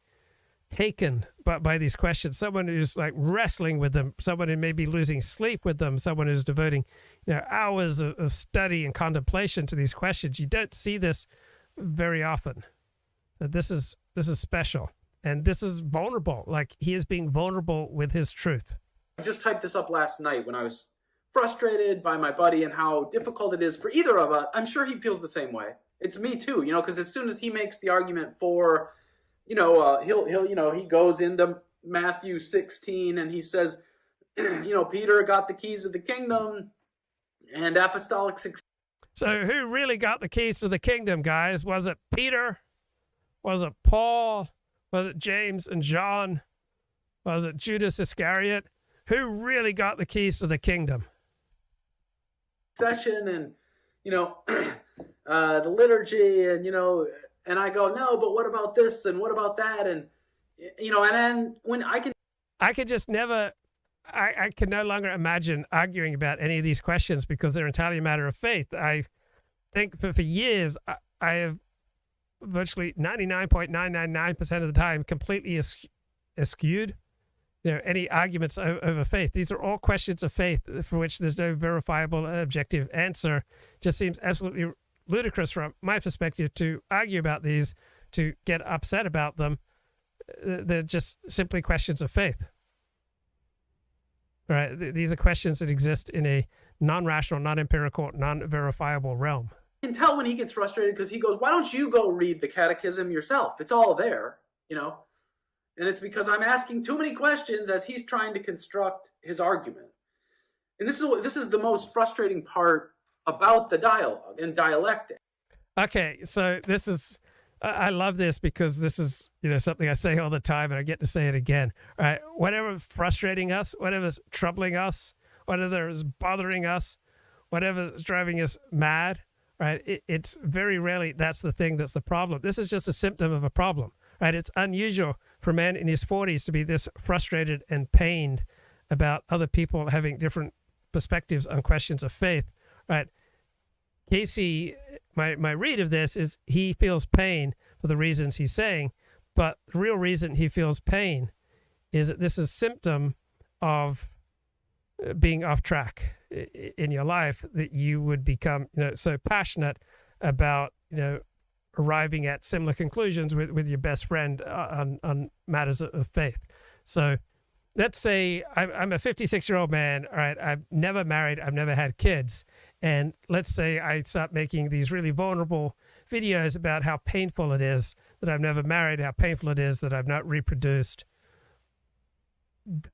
taken by these questions, someone who's like wrestling with them, someone who may be losing sleep with them, someone who's devoting hours of study and contemplation to these questions? You don't see this very often. This is special, and this is vulnerable. Like, he is being vulnerable with his truth. I just typed this up last night when I was frustrated by my buddy and how difficult it is for either of us. I'm sure he feels the same way. It's me too, because as soon as he makes the argument for, he goes into Matthew 16 and he says, Peter got the keys of the kingdom and apostolic success. So who really got the keys to the kingdom, guys? Was it Peter? Was it Paul? Was it James and John? Was it Judas Iscariot? Who really got the keys to the kingdom? Session and, the liturgy and I go, no, but what about this and what about that? And, and then when I can just never, I can no longer imagine arguing about any of these questions because they're entirely a matter of faith. I think for years, I have virtually 99.999% of the time completely eschewed any arguments over faith. These are all questions of faith for which there's no verifiable objective answer. It just seems absolutely ludicrous from my perspective to argue about these, to get upset about them. They're just simply questions of faith. Right? These are questions that exist in a non-rational, non-empirical, non-verifiable realm. I can tell when he gets frustrated because he goes, why don't you go read the catechism yourself? It's all there, And it's because I'm asking too many questions as he's trying to construct his argument. And this is the most frustrating part about the dialogue and dialectic. Okay, so this is, I love this because this is, something I say all the time and I get to say it again. All right, whatever's frustrating us, whatever's troubling us, whatever is bothering us, whatever is driving us mad, right? It's very rarely that's the thing that's the problem. This is just a symptom of a problem, right? It's unusual for a man in his 40s to be this frustrated and pained about other people having different perspectives on questions of faith, right? Casey, my read of this is he feels pain for the reasons he's saying, but the real reason he feels pain is that this is a symptom of being off track in your life, that you would become so passionate about arriving at similar conclusions with your best friend on matters of faith. So let's say I'm a 56-year-old man, all right, I've never married, I've never had kids, and let's say I start making these really vulnerable videos about how painful it is that I've never married, how painful it is that I've not reproduced.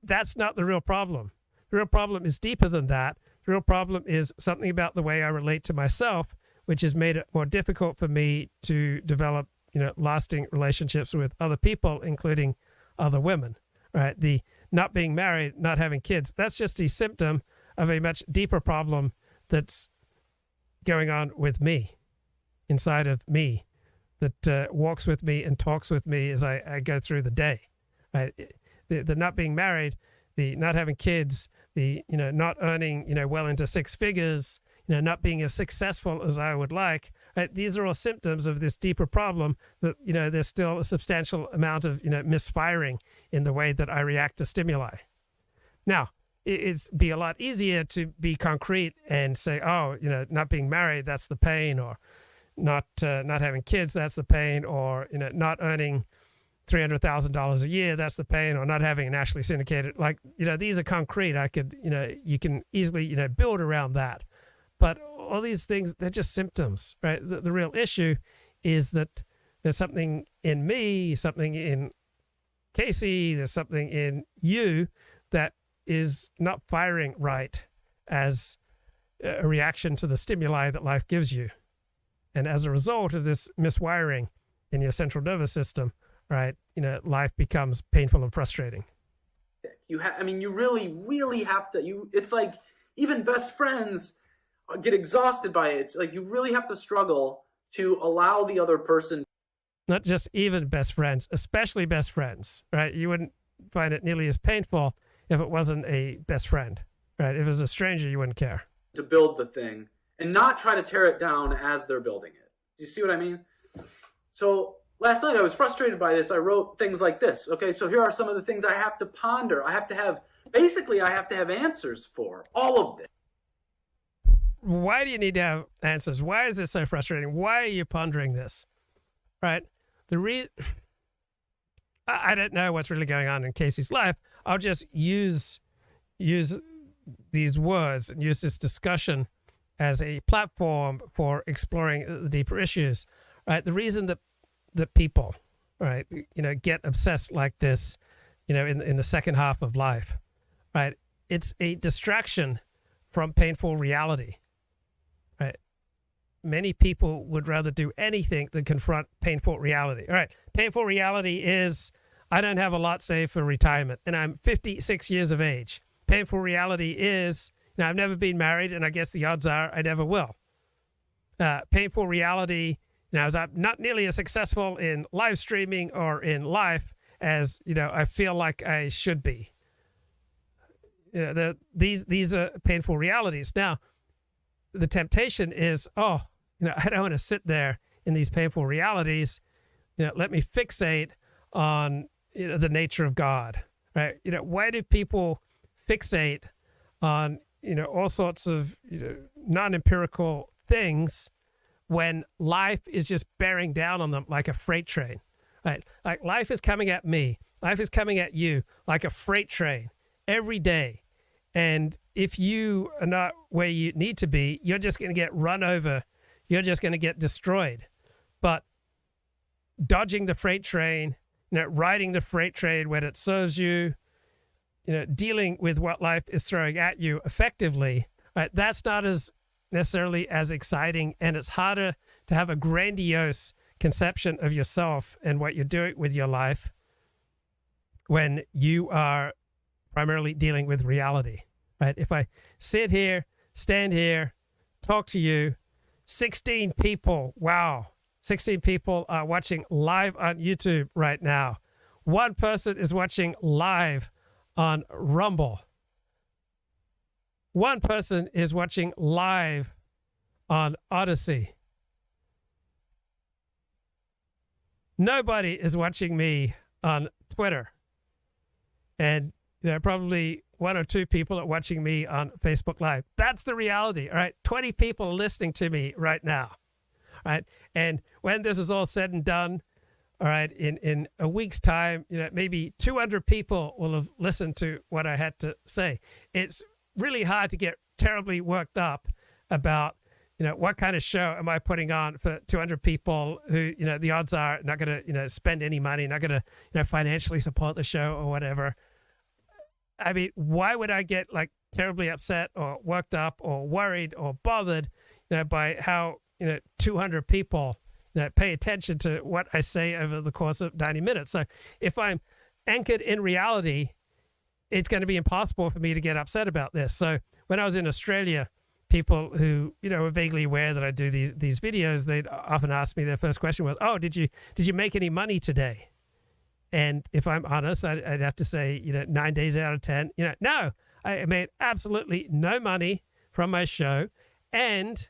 That's not the real problem. The real problem is deeper than that. The real problem is something about the way I relate to myself, which has made it more difficult for me to develop, lasting relationships with other people, including other women, right? The not being married, not having kids, that's just a symptom of a much deeper problem that's going on with me, inside of me, that walks with me and talks with me as I go through the day, right? The not being married, the not having kids, the, not earning, well into six figures, not being as successful as I would like, right? These are all symptoms of this deeper problem that, there's still a substantial amount of, misfiring in the way that I react to stimuli. Now, it's be a lot easier to be concrete and say, oh, not being married, that's the pain, or not having kids, that's the pain, or, not earning $300,000 a year, that's the pain, or not having a nationally syndicated, these are concrete. I could, you can easily, build around that. But all these things, they're just symptoms, right? The real issue is that there's something in me, something in Casey, there's something in you that is not firing right as a reaction to the stimuli that life gives you. And as a result of this miswiring in your central nervous system, right, life becomes painful and frustrating. You really have to, it's like even best friends get exhausted by it. It's like you really have to struggle to allow the other person. Not just even best friends, especially best friends, right? You wouldn't find it nearly as painful if it wasn't a best friend, right? If it was a stranger, you wouldn't care. To build the thing and not try to tear it down as they're building it. Do you see what I mean? So last night I was frustrated by this. I wrote things like this. Okay, so here are some of the things I have to ponder. I have to have answers for all of this. Why do you need to have answers? Why is this so frustrating? Why are you pondering this? Right? I don't know what's really going on in Casey's life. I'll just use these words and use this discussion as a platform for exploring the deeper issues. Right? The reason that people, right, get obsessed like this, in the second half of life, right? It's a distraction from painful reality. Right? Many people would rather do anything than confront painful reality. All right, painful reality is I don't have a lot saved for retirement, and I'm 56 years of age. Painful reality is I've never been married, and I guess the odds are I never will. Painful reality is I'm not nearly as successful in live streaming or in life as I feel like I should be. These are painful realities. Now, the temptation is, I don't want to sit there in these painful realities. Let me fixate on the nature of God, right? Why do people fixate on all sorts of non-empirical things when life is just bearing down on them like a freight train, right? Like life is coming at me, life is coming at you like a freight train every day. And if you are not where you need to be, you're just going to get run over. You're just going to get destroyed. But dodging the freight train, riding the freight train when it serves you, dealing with what life is throwing at you effectively, right? That's not as necessarily as exciting, and it's harder to have a grandiose conception of yourself and what you're doing with your life when you are primarily dealing with reality, right? If I sit here, stand here, talk to you, 16 people, wow, 16 people are watching live on YouTube right now. One person is watching live on Rumble. One person is watching live on Odyssey. Nobody is watching me on Twitter. And probably one or two people are watching me on Facebook Live. That's the reality, all right? 20 people are listening to me right now, all right? And when this is all said and done, all right, in a week's time, maybe 200 people will have listened to what I had to say. It's really hard to get terribly worked up about, what kind of show am I putting on for 200 people who, the odds are not going to, spend any money, not going to, financially support the show or whatever. I mean, why would I get terribly upset or worked up or worried or bothered, by how 200 people pay attention to what I say over the course of 90 minutes. So if I'm anchored in reality, it's going to be impossible for me to get upset about this. So when I was in Australia, people who were vaguely aware that I do these videos, they'd often ask me, their first question was, "Oh, did you make any money today?" And if I'm honest, I'd have to say, 9 days out of 10, no, I made absolutely no money from my show, and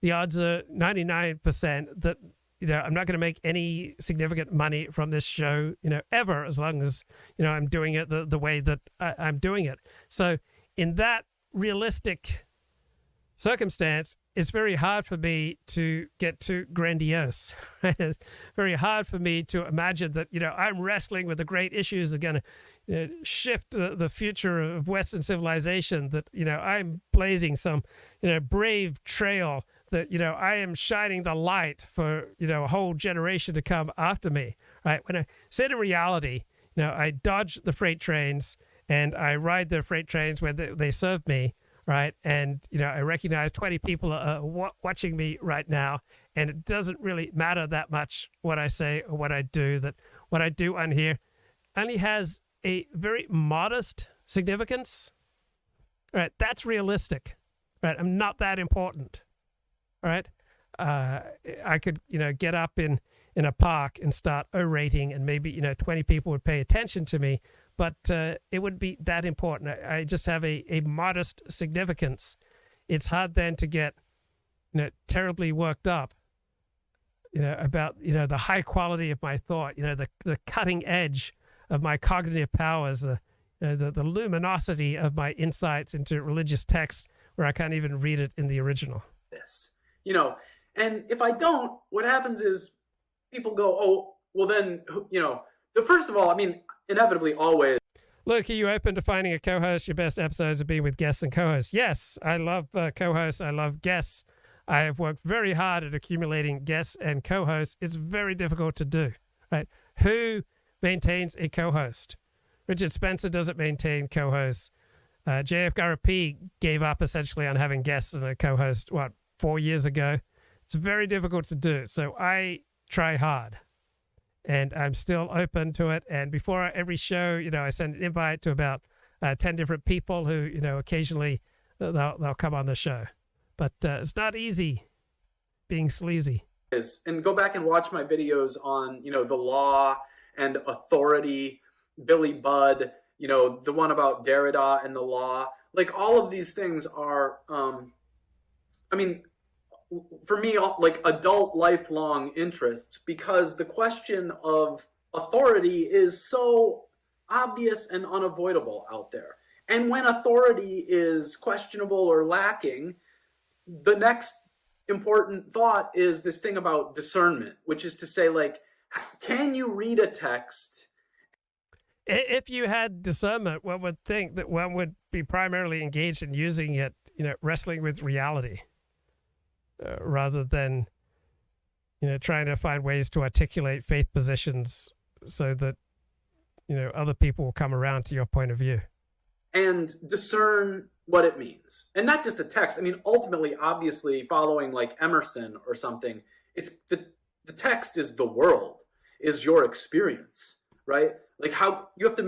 the odds are 99% that I'm not going to make any significant money from this show, ever, as long as I'm doing it the way that I'm doing it. So in that realistic circumstance, it's very hard for me to get too grandiose. Right? It's very hard for me to imagine that I'm wrestling with the great issues that are going to shift the future of Western civilization. That I'm blazing some brave trail. That I am shining the light for a whole generation to come after me. Right? When I sit in reality, I dodge the freight trains and I ride the freight trains where they serve me. Right. And, I recognize 20 people are watching me right now, and it doesn't really matter that much what I say or what I do, that what I do on here only has a very modest significance. Right. That's realistic. Right. I'm not that important. Right. I could, get up in a park and start orating, and maybe, 20 people would pay attention to me. But it wouldn't be that important. I just have a modest significance. It's hard then to get, terribly worked up, about, the high quality of my thought, the cutting edge of my cognitive powers, the luminosity of my insights into religious text where I can't even read it in the original. This, and if I don't, what happens is people go, oh, well then, first of all, inevitably always. Luke, are you open to finding a co-host? Your best episodes have been with guests and co-hosts. Yes, I love co-hosts. I love guests. I have worked very hard at accumulating guests and co-hosts. It's very difficult to do, right? Who maintains a co-host? Richard Spencer doesn't maintain co-hosts. JF Garapé gave up essentially on having guests and a co-host, 4 years ago? It's very difficult to do. So I try hard. And I'm still open to it. And before every show, I send an invite to about 10 different people who, occasionally they'll come on the show. But it's not easy being sleazy. And go back and watch my videos on, the law and authority, Billy Budd, the one about Derrida and the law. Like all of these things are, for me, like adult lifelong interests, because the question of authority is so obvious and unavoidable out there. And when authority is questionable or lacking, the next important thought is this thing about discernment, which is to say, like, can you read a text? If you had discernment, one would think that one would be primarily engaged in using it, wrestling with reality. Rather than, trying to find ways to articulate faith positions so that, other people will come around to your point of view. And discern what it means. And not just a text. Ultimately, obviously, following like Emerson or something, it's the text is the world, is your experience, right? Like how you have to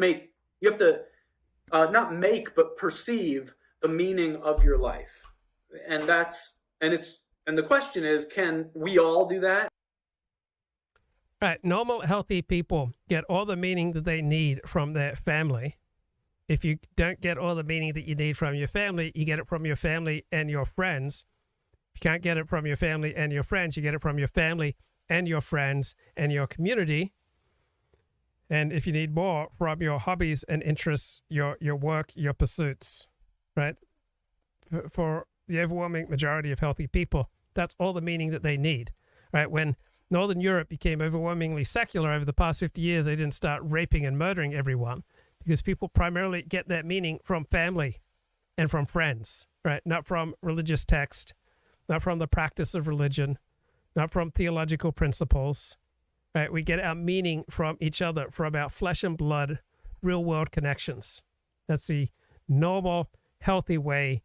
not make, but perceive the meaning of your life. And the question is, can we all do that? Right. Normal, healthy people get all the meaning that they need from their family. If you don't get all the meaning that you need from your family, you get it from your family and your friends. If you can't get it from your family and your friends, you get it from your family and your friends and your community. And if you need more, from your hobbies and interests, your work, your pursuits, right? For the overwhelming majority of healthy people, that's all the meaning that they need, right? When Northern Europe became overwhelmingly secular over the past 50 years, they didn't start raping and murdering everyone because people primarily get that meaning from family and from friends, right? Not from religious text, not from the practice of religion, not from theological principles, right? We get our meaning from each other, from our flesh and blood, real world connections. That's the normal, healthy way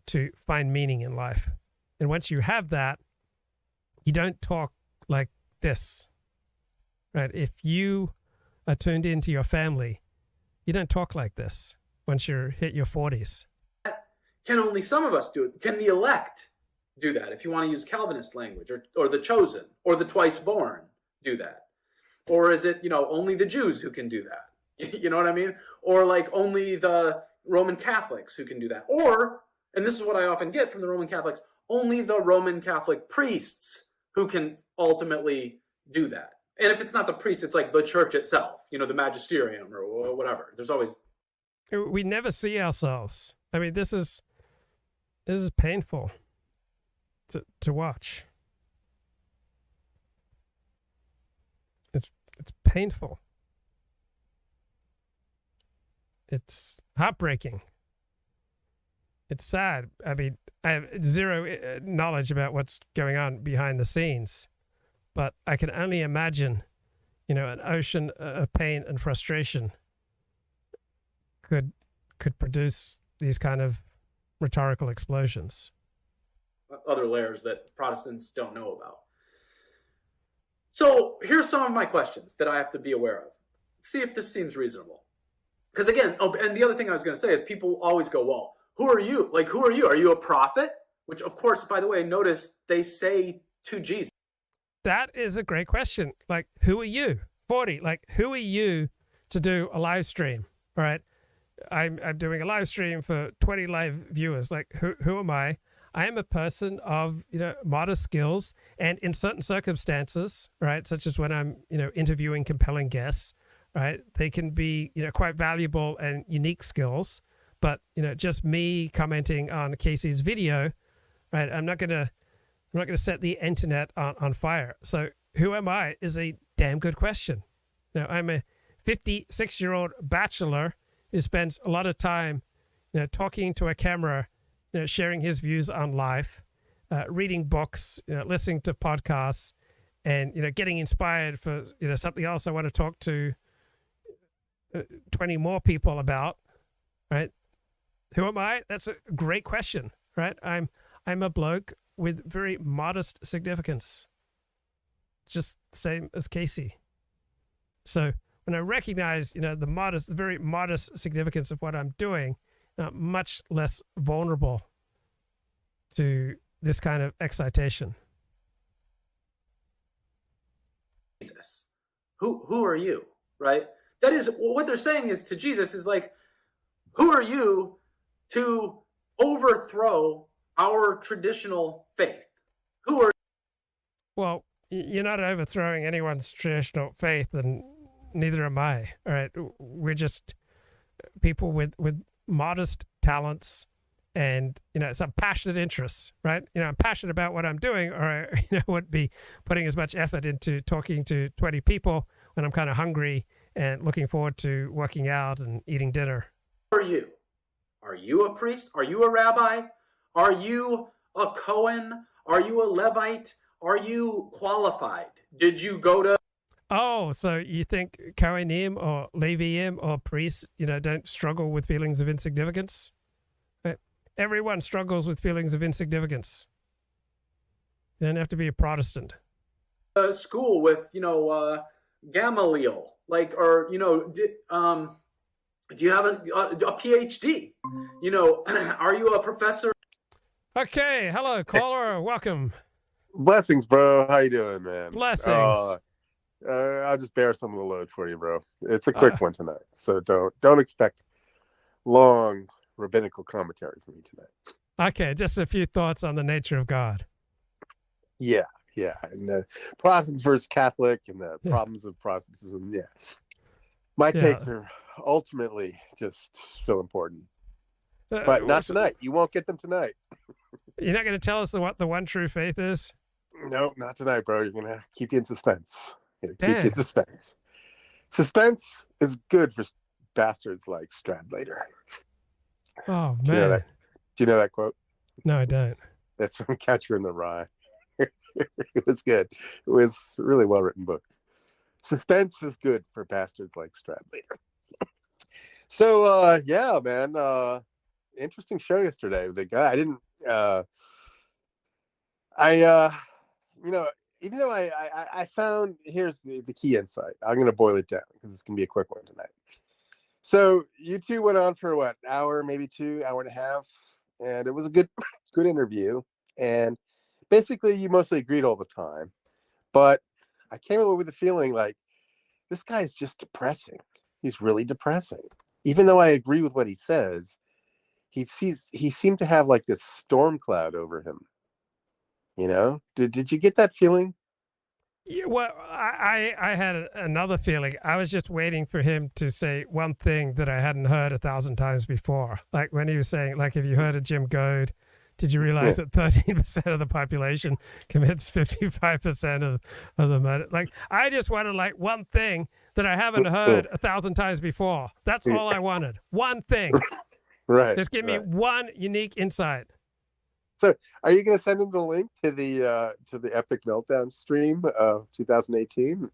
to find meaning in life. And once you have that, you don't talk like this, right? If you are tuned into your family, you don't talk like this once you're hit your 40s. Can only some of us do it? Can the elect do that? If you want to use Calvinist language, or the chosen, or the twice born do that? Or is it, only the Jews who can do that? You know what I mean? Or like only the Roman Catholics who can do that? Or, and this is what I often get from the Roman Catholics, only the Roman Catholic priests who can ultimately do that. And if it's not the priest, it's like the church itself, the magisterium or whatever. There's always... We never see ourselves. I mean, this is painful to watch. It's painful. It's heartbreaking. It's sad. I mean, I have zero knowledge about what's going on behind the scenes, but I can only imagine, an ocean of pain and frustration could produce these kind of rhetorical explosions. Other layers that Protestants don't know about. So here's some of my questions that I have to be aware of. See if this seems reasonable. Because again, and the other thing I was going to say is people always go, well, who are you? Like, who are you? Are you a prophet? Which, of course, by the way, notice they say to Jesus. That is a great question. Like, who are you? 40, like, who are you to do a live stream? All right. I'm doing a live stream for 20 live viewers. Like, who am I? I am a person of, modest skills, and in certain circumstances, right, such as when I'm, interviewing compelling guests, right, they can be, quite valuable and unique skills. But, just me commenting on Casey's video, right, I'm not gonna set the internet on fire. So who am I is a damn good question. Now, I'm a 56-year-old bachelor who spends a lot of time, talking to a camera, sharing his views on life, reading books, listening to podcasts, and getting inspired for something else I want to talk to 20 more people about. Right? Who am I? That's a great question. Right? I'm a bloke with very modest significance, just the same as Casey. So when I recognize, the very modest significance of what I'm doing, much less vulnerable to this kind of excitation. Jesus, who are you, right? That is, what they're saying is to Jesus is like, who are you to overthrow our traditional faith? Who are... Well, you're not overthrowing anyone's traditional faith, and neither am I. All right, we're just people with modest talents and some passionate interests, right? I'm passionate about what I'm doing, or I wouldn't be putting as much effort into talking to 20 people when I'm kind of hungry and looking forward to working out and eating dinner. Who are you? Are you a priest? Are you a rabbi? Are you a Cohen? Are you a Levite? Are you qualified? Did you go to... Oh, so you think Kohanim or Leviim or priests, don't struggle with feelings of insignificance? Right? Everyone struggles with feelings of insignificance. You don't have to be a Protestant. School with, Gamaliel, like, or, do you have a PhD? Are you a professor? Okay, hello, caller. Welcome. Blessings, bro. How you doing, man? Blessings. I'll just bear some of the load for you, bro. It's a quick one tonight, so don't expect long rabbinical commentary from me tonight. Okay, just a few thoughts on the nature of God. Yeah, and Protestants versus Catholic and the problems of Protestantism. Yeah, my takes are ultimately just so important, but not tonight. You won't get them tonight. You're not going to tell us what the one true faith is? No, not tonight, bro. You're going to keep you in suspense. Keep you in suspense. Suspense is good for bastards like Stradlater. Oh, man. Do you know that quote? No, I don't. That's from Catcher in the Rye. It was good. It was a really well-written book. Suspense is good for bastards like Stradlater. So, yeah, man. Interesting show yesterday. The guy, you know, even though I found, here's the key insight. I'm going to boil it down because it's going to be a quick one tonight. So you two went on for what, an hour, maybe 2 hour and a half, and it was a good interview. And basically, you mostly agreed all the time. But I came away with the feeling like this guy's just depressing. He's really depressing. Even though I agree with what he says, he seemed to have like this storm cloud over him. You know, did you get that feeling? Yeah, well, I had another feeling. I was just waiting for him to say one thing that I hadn't heard 1,000 times before. Like when he was saying, like, have you heard of Jim Goad? Did you realize that 13% of the population commits 55% of the murder? Like, I just wanted like one thing that I haven't heard 1,000 times before. That's all I wanted. One thing. Right. Just give me one unique insight. So, are you going to send him the link to the Epic Meltdown stream of 2018?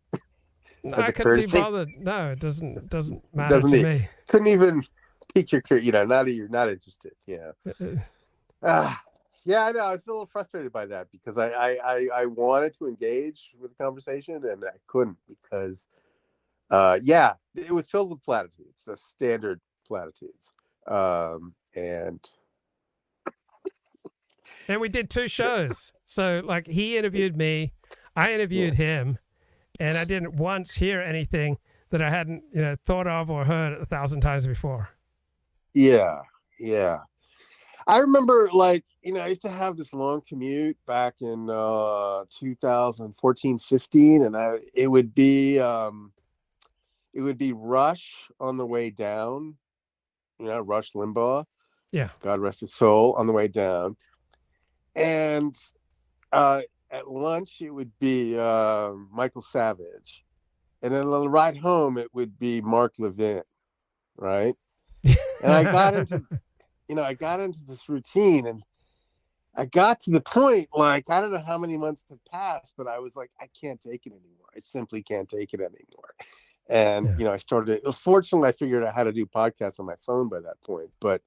No, I couldn't be bothered. No, it doesn't matter Doesn't to me. Couldn't even pique your curiosity. You're not interested. Yeah. Yeah, I know. I was a little frustrated by that because I wanted to engage with the conversation and I couldn't because, it was filled with platitudes, the standard platitudes, And we did 2 shows. So, like, he interviewed me, I interviewed him, and I didn't once hear anything that I hadn't, thought of or heard 1,000 times before. Yeah. I remember, like, I used to have this long commute back in 2014, 15, and it would be Rush on the way down, Rush Limbaugh. Yeah. God rest his soul, on the way down. And at lunch, it would be Michael Savage. And then on the ride home, it would be Mark Levin, right? And I got into this routine, and I got to the point, like, I don't know how many months had passed, but I was like, I can't take it anymore. I simply can't take it anymore. And, I started, fortunately, I figured out how to do podcasts on my phone by that point. But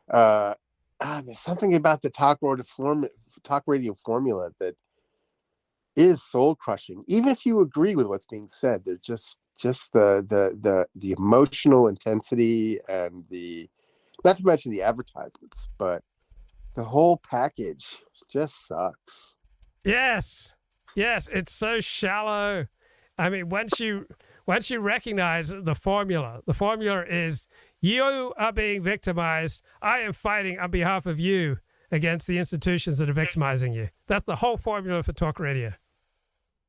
there's something about the talk radio formula that is soul crushing. Even if you agree with what's being said, there's just the emotional intensity and not to mention the advertisements, but the whole package just sucks. Yes, it's so shallow. I mean, once you recognize the formula is you are being victimized. I am fighting on behalf of you against the institutions that are victimizing you. That's the whole formula for talk radio.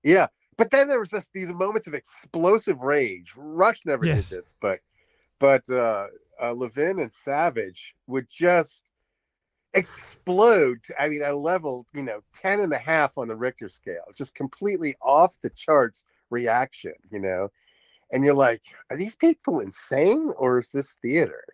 Yeah, but then there was these moments of explosive rage. Rush never did this, but Levin and Savage would just explode. I mean, at a level, 10.5 on the Richter scale. It's just completely off the charts reaction, and you're like, are these people insane or is this theater?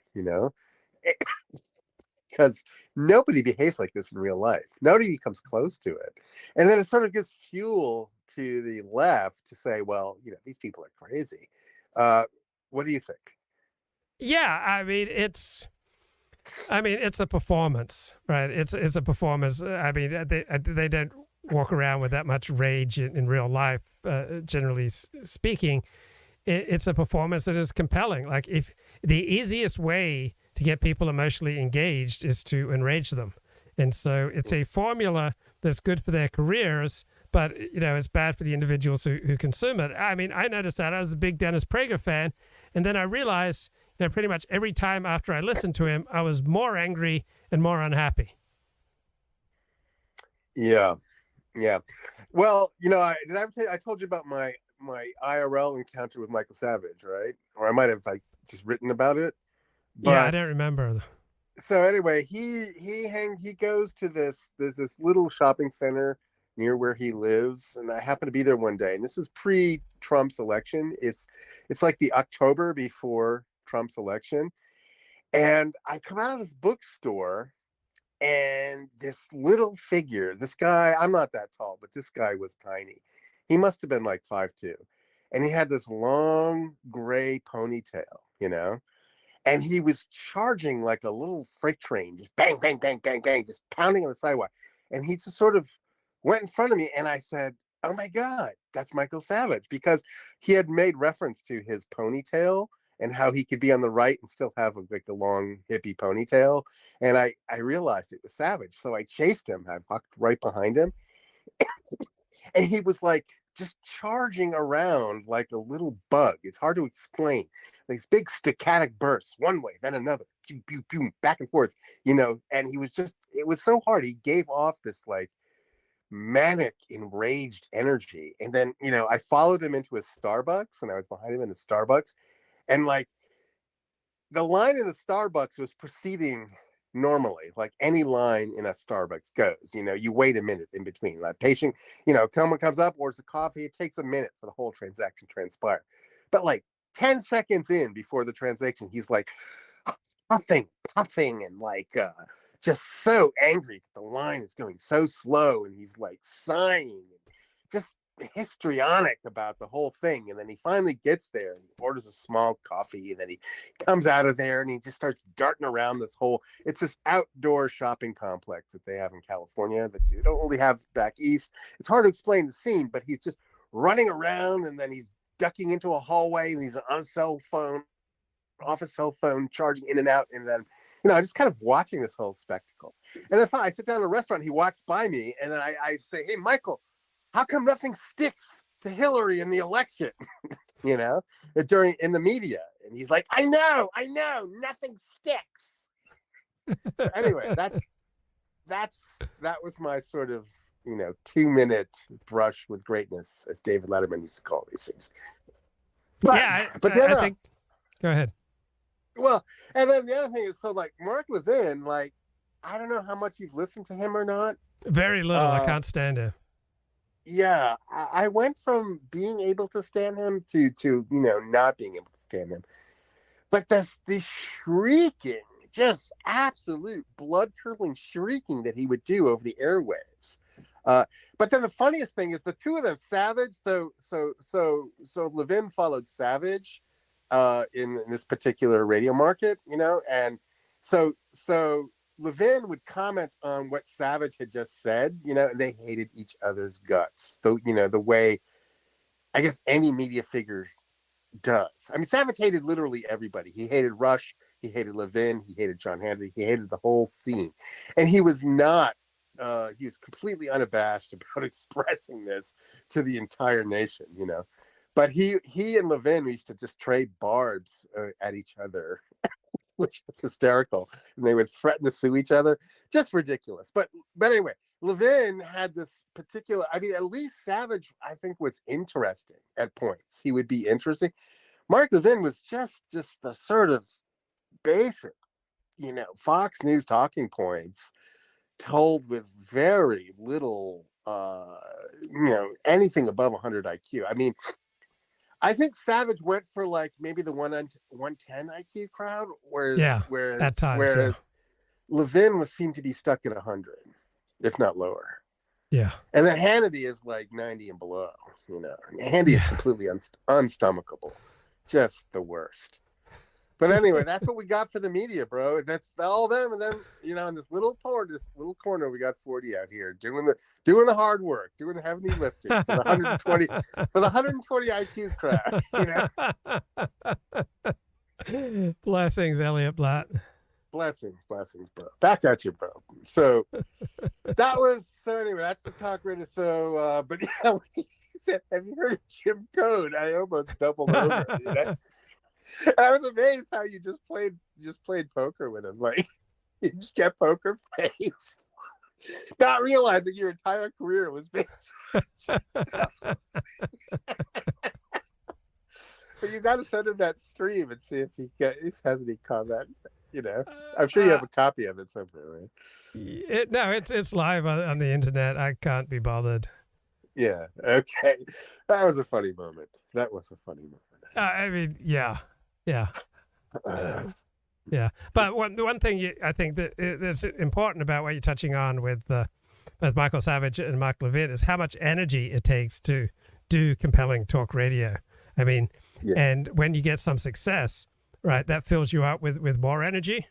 Because nobody behaves like this in real life. Nobody comes close to it. And then it sort of gives fuel to the left to say, well, these people are crazy. What do you think? Yeah, I mean, it's a performance, right? It's a performance. I mean, they don't walk around with that much rage in real life, generally speaking. It's a performance that is compelling. Like, if the easiest way to get people emotionally engaged is to enrage them. And so it's a formula that's good for their careers, but, it's bad for the individuals who consume it. I mean, I noticed that. I was the big Dennis Prager fan, and then I realized, pretty much every time after I listened to him, I was more angry and more unhappy. Yeah. Well, I told you about my IRL encounter with Michael Savage, right? Or I might have just written about it. But, yeah, I don't remember. So anyway, he goes to there's this little shopping center near where he lives, and I happened to be there one day, and this is pre-Trump's election. It's like the October before Trump's election, and I come out of this bookstore, and this little figure, this guy, I'm not that tall, but this guy was tiny. He must have been like 5'2", and he had this long gray ponytail, and he was charging like a little freight train, just bang, bang, bang, bang, bang, just pounding on the sidewalk. And he just sort of went in front of me, and I said, "Oh my God, that's Michael Savage," because he had made reference to his ponytail and how he could be on the right and still have like a long hippie ponytail. And I realized it was Savage. So I chased him. I walked right behind him. And he was like just charging around like a little bug. It's hard to explain. These big staccatic bursts, one way, then another, pew, pew, pew, back and forth, and he was just, it was so hard. He gave off this like manic, enraged energy. And then, I followed him into a Starbucks, and I was behind him in the Starbucks. And like the line in the Starbucks was proceeding normally, like any line in a Starbucks goes. You wait a minute in between. Like patient, someone comes up, orders the coffee. It takes a minute for the whole transaction to transpire. But like 10 seconds in before the transaction, he's like puffing, and like just so angry that the line is going so slow, and he's like sighing and just histrionic about the whole thing. And then he finally gets there and he orders a small coffee, and then he comes out of there and he just starts darting around it's this outdoor shopping complex that they have in California that you don't really have back east. It's hard to explain the scene, but he's just running around, and then he's ducking into a hallway, and he's on a office cell phone charging in and out. And then just kind of watching this whole spectacle. And then I sit down at a restaurant, he walks by me, and then I say, "Hey Michael, how come nothing sticks to Hillary in the election?" in the media. And he's like, I know, nothing sticks. So anyway, that was my sort of 2-minute brush with greatness, as David Letterman used to call these things. But, yeah, I think. Go ahead. Well, and then the other thing is, so like Mark Levin, like I don't know how much you've listened to him or not. Very little. I can't stand him. Yeah, I went from being able to stand him to not being able to stand him. But the shrieking, just absolute blood-curdling shrieking that he would do over the airwaves. But then the funniest thing is the two of them, Savage. So Levin followed Savage in this particular radio market, and so Levin would comment on what Savage had just said, and they hated each other's guts. The way, I guess, any media figure does. I mean, Savage hated literally everybody. He hated Rush. He hated Levin. He hated John Hannity. He hated the whole scene. And he was he was completely unabashed about expressing this to the entire nation, But he and Levin used to just trade barbs at each other, which was hysterical. And they would threaten to sue each other. Just ridiculous. But anyway, Levin had this particular, I mean, at least Savage, I think, was interesting at points. He would be interesting. Mark Levin was just the sort of basic, Fox News talking points told with very little, anything above 100 IQ. I mean, I think Savage went for like maybe the 110 IQ crowd, whereas Levin seemed to be stuck at 100, if not lower. Yeah. And then Hannity is like 90 and below, Hannity is completely unstomachable. Just the worst. But anyway, that's what we got for the media, bro. That's all them. And then, in this little corner, we got 40 out here doing the hard work, doing the heavy lifting for the 120 IQ crowd. Blessings, Elliott Blatt. Blessings, bro. Back at you, bro. So anyway, that's the talk radio. So, but yeah, he said, have you heard of Jim Code? I almost doubled over, And I was amazed how you just played poker with him. Like, you just kept poker faced, not realizing your entire career was based. But you got to send him that stream and see if he has any comment. I'm sure you have a copy of it somewhere, right? It's live on the internet. I can't be bothered. Yeah. Okay. That was a funny moment. I mean, yeah. Yeah. Yeah. But one thing I think that's important about what you're touching on with both Michael Savage and Mark Levin is how much energy it takes to do compelling talk radio. I mean, and when you get some success, right, that fills you up with more energy.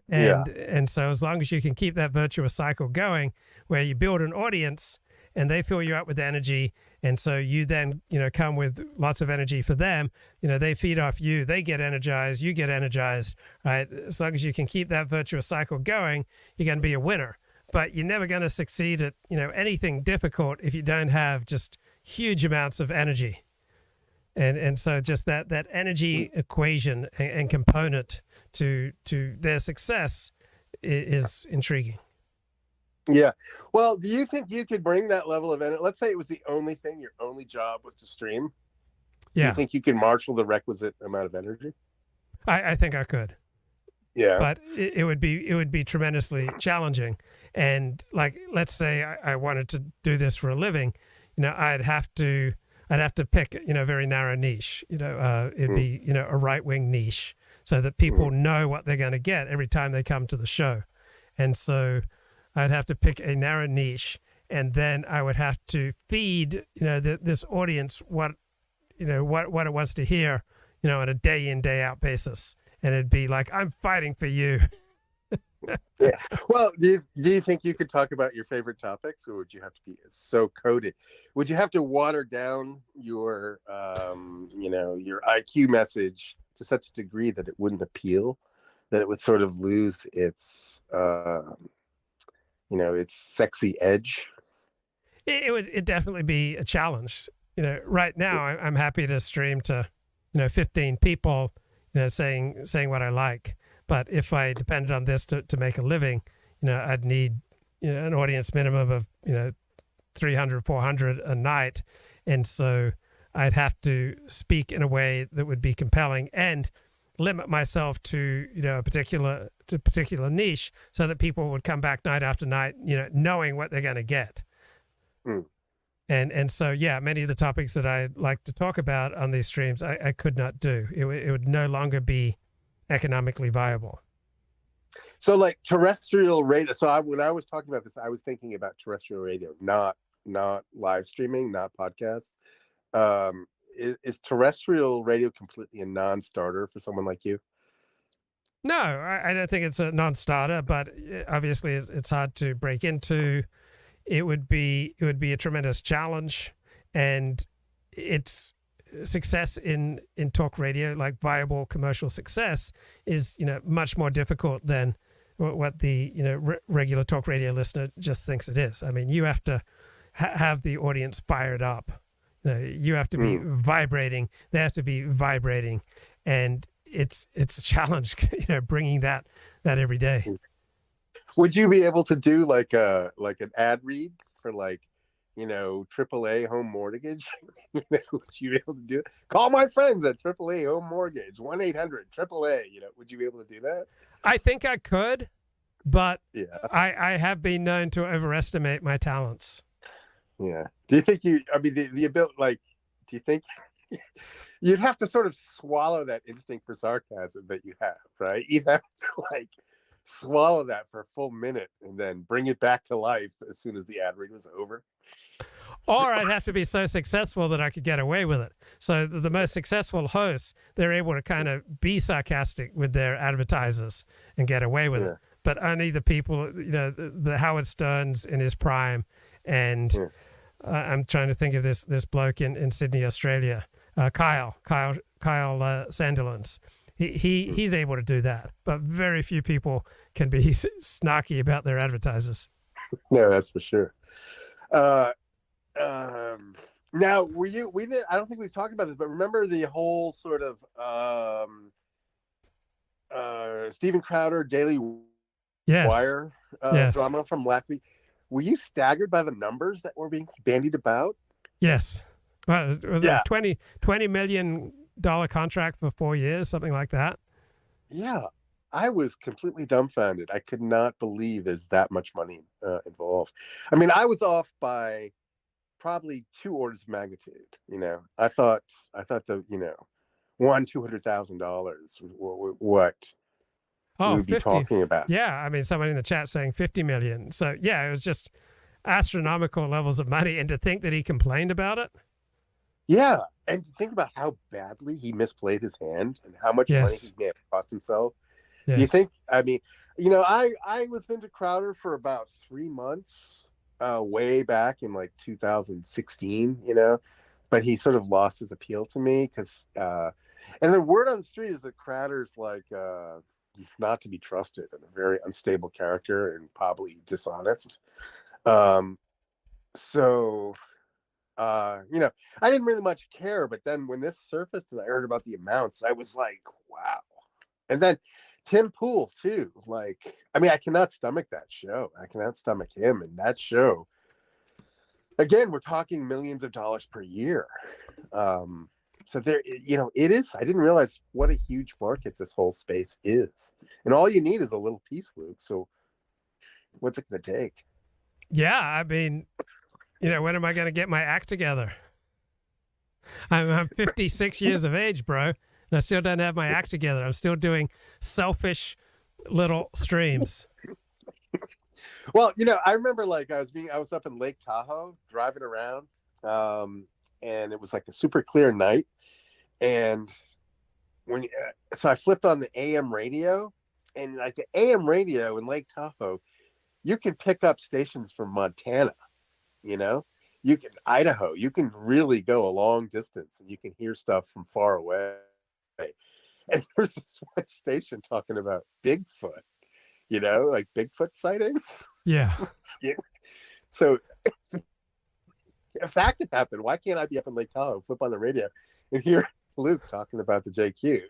And so as long as you can keep that virtuous cycle going where you build an audience and they fill you up with energy, and so you then, come with lots of energy for them, they feed off you, they get energized, you get energized, right? As long as you can keep that virtuous cycle going, you're going to be a winner. But you're never going to succeed at, anything difficult if you don't have just huge amounts of energy. And so just that energy equation and component to their success is intriguing. Yeah. Well, do you think you could bring that level of energy? Let's say it was the only thing, your only job was to stream. Yeah. Do you think you can marshal the requisite amount of energy? I think I could. Yeah. But it would be tremendously challenging. And like, let's say I wanted to do this for a living, I'd have to pick, a very narrow niche, it'd be, a right-wing niche so that people know what they're going to get every time they come to the show. And so I'd have to pick a narrow niche, and then I would have to feed, this audience what it wants to hear, on a day in, day out basis. And it'd be like, I'm fighting for you. Yeah. Well, do you think you could talk about your favorite topics, or would you have to be so coded? Would you have to water down your, your IQ message to such a degree that it wouldn't appeal, that it would sort of lose its, its sexy edge? It'd definitely be a challenge. Right now I'm happy to stream to, 15 people, saying what I like. But if I depended on this to make a living, I'd need, an audience minimum of, 300, 400 a night. And so I'd have to speak in a way that would be compelling and limit myself to, a particular niche so that people would come back night after night, knowing what they're going to get. And so, yeah, many of the topics that I like to talk about on these streams, I could not do. It would no longer be economically viable. So like terrestrial radio. So when I was talking about this, I was thinking about terrestrial radio, not live streaming, not podcasts. Is terrestrial radio completely a non-starter for someone like you? No, I don't think it's a non-starter, but obviously it's hard to break into. It would be a tremendous challenge, and it's success in talk radio, like viable commercial success, is much more difficult than what the regular talk radio listener just thinks it is. I mean, you have to have the audience fired up. You have to be vibrating. They have to be vibrating, and it's a challenge, bringing that every day. Would you be able to do like an ad read for AAA home mortgage? Would you be able to do it? Call my friends at AAA home mortgage, 1-800-AAA. Would you be able to do that? I think I could, but yeah, I have been known to overestimate my talents. Yeah. Do you think the ability, do you think you'd have to sort of swallow that instinct for sarcasm that you have, right? You'd have to swallow that for a full minute and then bring it back to life as soon as the ad read was over. Or I'd have to be so successful that I could get away with it. So the most successful hosts, they're able to kind of be sarcastic with their advertisers and get away with it. But only the people, the Howard Sterns in his prime, and I'm trying to think of this bloke in Sydney, Australia, Kyle Sandilands. He's able to do that, but very few people can be snarky about their advertisers. No, that's for sure. Now, we did. I don't think we've talked about this, but remember the whole sort of Steven Crowder Daily Wire drama from last week. Were you staggered by the numbers that were being bandied about? Yes. Well, it was a $20 million contract for 4 years, something like that. Yeah. I was completely dumbfounded. I could not believe there's that much money involved. I mean, I was off by probably 2 orders of magnitude. I thought the $200,000 what we'd be 50. talking about. Yeah, I mean, someone in the chat saying 50 million. So yeah, it was just astronomical levels of money, and to think that he complained about it. Yeah, and to think about how badly he misplayed his hand and how much money he may have cost himself. Do you think, I mean, I was into Crowder for about 3 months, way back in like 2016, but he sort of lost his appeal to me because, and the word on the street is that Crowder's like, not to be trusted and a very unstable character and probably dishonest. So, I didn't really much care, but then when this surfaced and I heard about the amounts, I was like, wow. And then Tim Pool too. Like, I mean, I cannot stomach that show. I cannot stomach him. And that show, again, we're talking millions of dollars per year. So there, it is. I didn't realize what a huge market this whole space is. And all you need is a little piece, Luke. So what's it going to take? Yeah, I mean, when am I going to get my act together? I'm 56 years of age, bro, and I still don't have my act together. I'm still doing selfish little streams. Well, I remember like I was up in Lake Tahoe driving around, and it was like a super clear night, and so I flipped on the AM radio, and like the AM radio in Lake Tahoe, you can pick up stations from Montana. You can Idaho, you can really go a long distance and you can hear stuff from far away. And there's this one station talking about Bigfoot, like Bigfoot sightings. Yeah. So in fact, it happened. Why can't I be up in Lake Tahoe, flip on the radio and hear Luke talking about the JQ?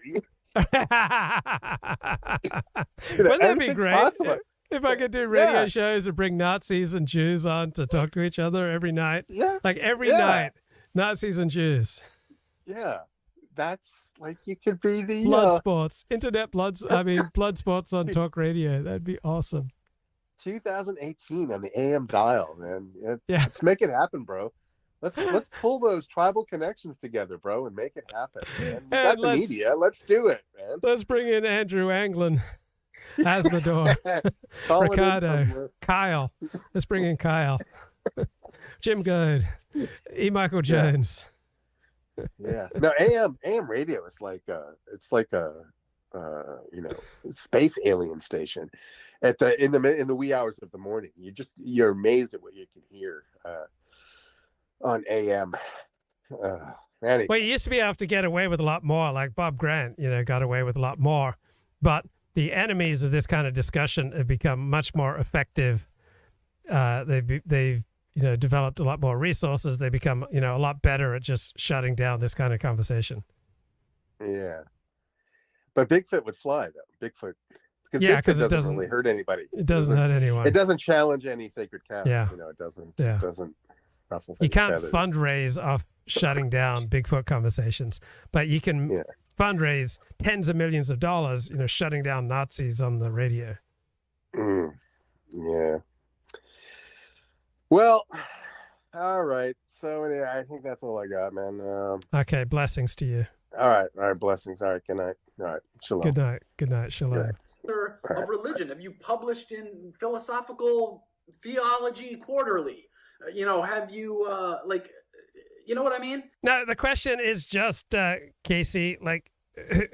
Wouldn't that be great? Possible. If I could do radio shows and bring Nazis and Jews on to talk to each other every night. Yeah. Like every night, Nazis and Jews. Yeah. That's like, you could be the blood sports, blood sports on talk radio. That'd be awesome. 2018 on the AM dial, man. Let's make it happen, bro. Let's pull those tribal connections together, bro, and make it happen, man. We got the media. Let's do it, man. Let's bring in Andrew Anglin. Asmodor, Ricardo, Kyle. Let's bring in Kyle. Jim Goad, E. Michael Jones. Yeah. No, AM radio is like it's like a space alien station in the wee hours of the morning. You're amazed at what you can hear on AM. Anyway. Well, you used to be able to get away with a lot more, like Bob Grant, got away with a lot more, but the enemies of this kind of discussion have become much more effective. They've developed a lot more resources. They become a lot better at just shutting down this kind of conversation. Yeah, but Bigfoot would fly though. Bigfoot because it doesn't really hurt anybody. It doesn't hurt anyone. It doesn't challenge any sacred cows. Yeah. It doesn't. Yeah. It doesn't ruffle. You can't feathers. fundraise off shutting down Bigfoot conversations, but you can. Yeah. Fundraise tens of millions of dollars, shutting down Nazis on the radio. Yeah. Well, all right. So anyway, I think that's all I got, man. Okay, blessings to you. All right, blessings. All right, good night. All right, shalom. Good night, shalom. Of religion, have you published in Philosophical Theology Quarterly? Have you you know what I mean? No, the question is just, Casey, like,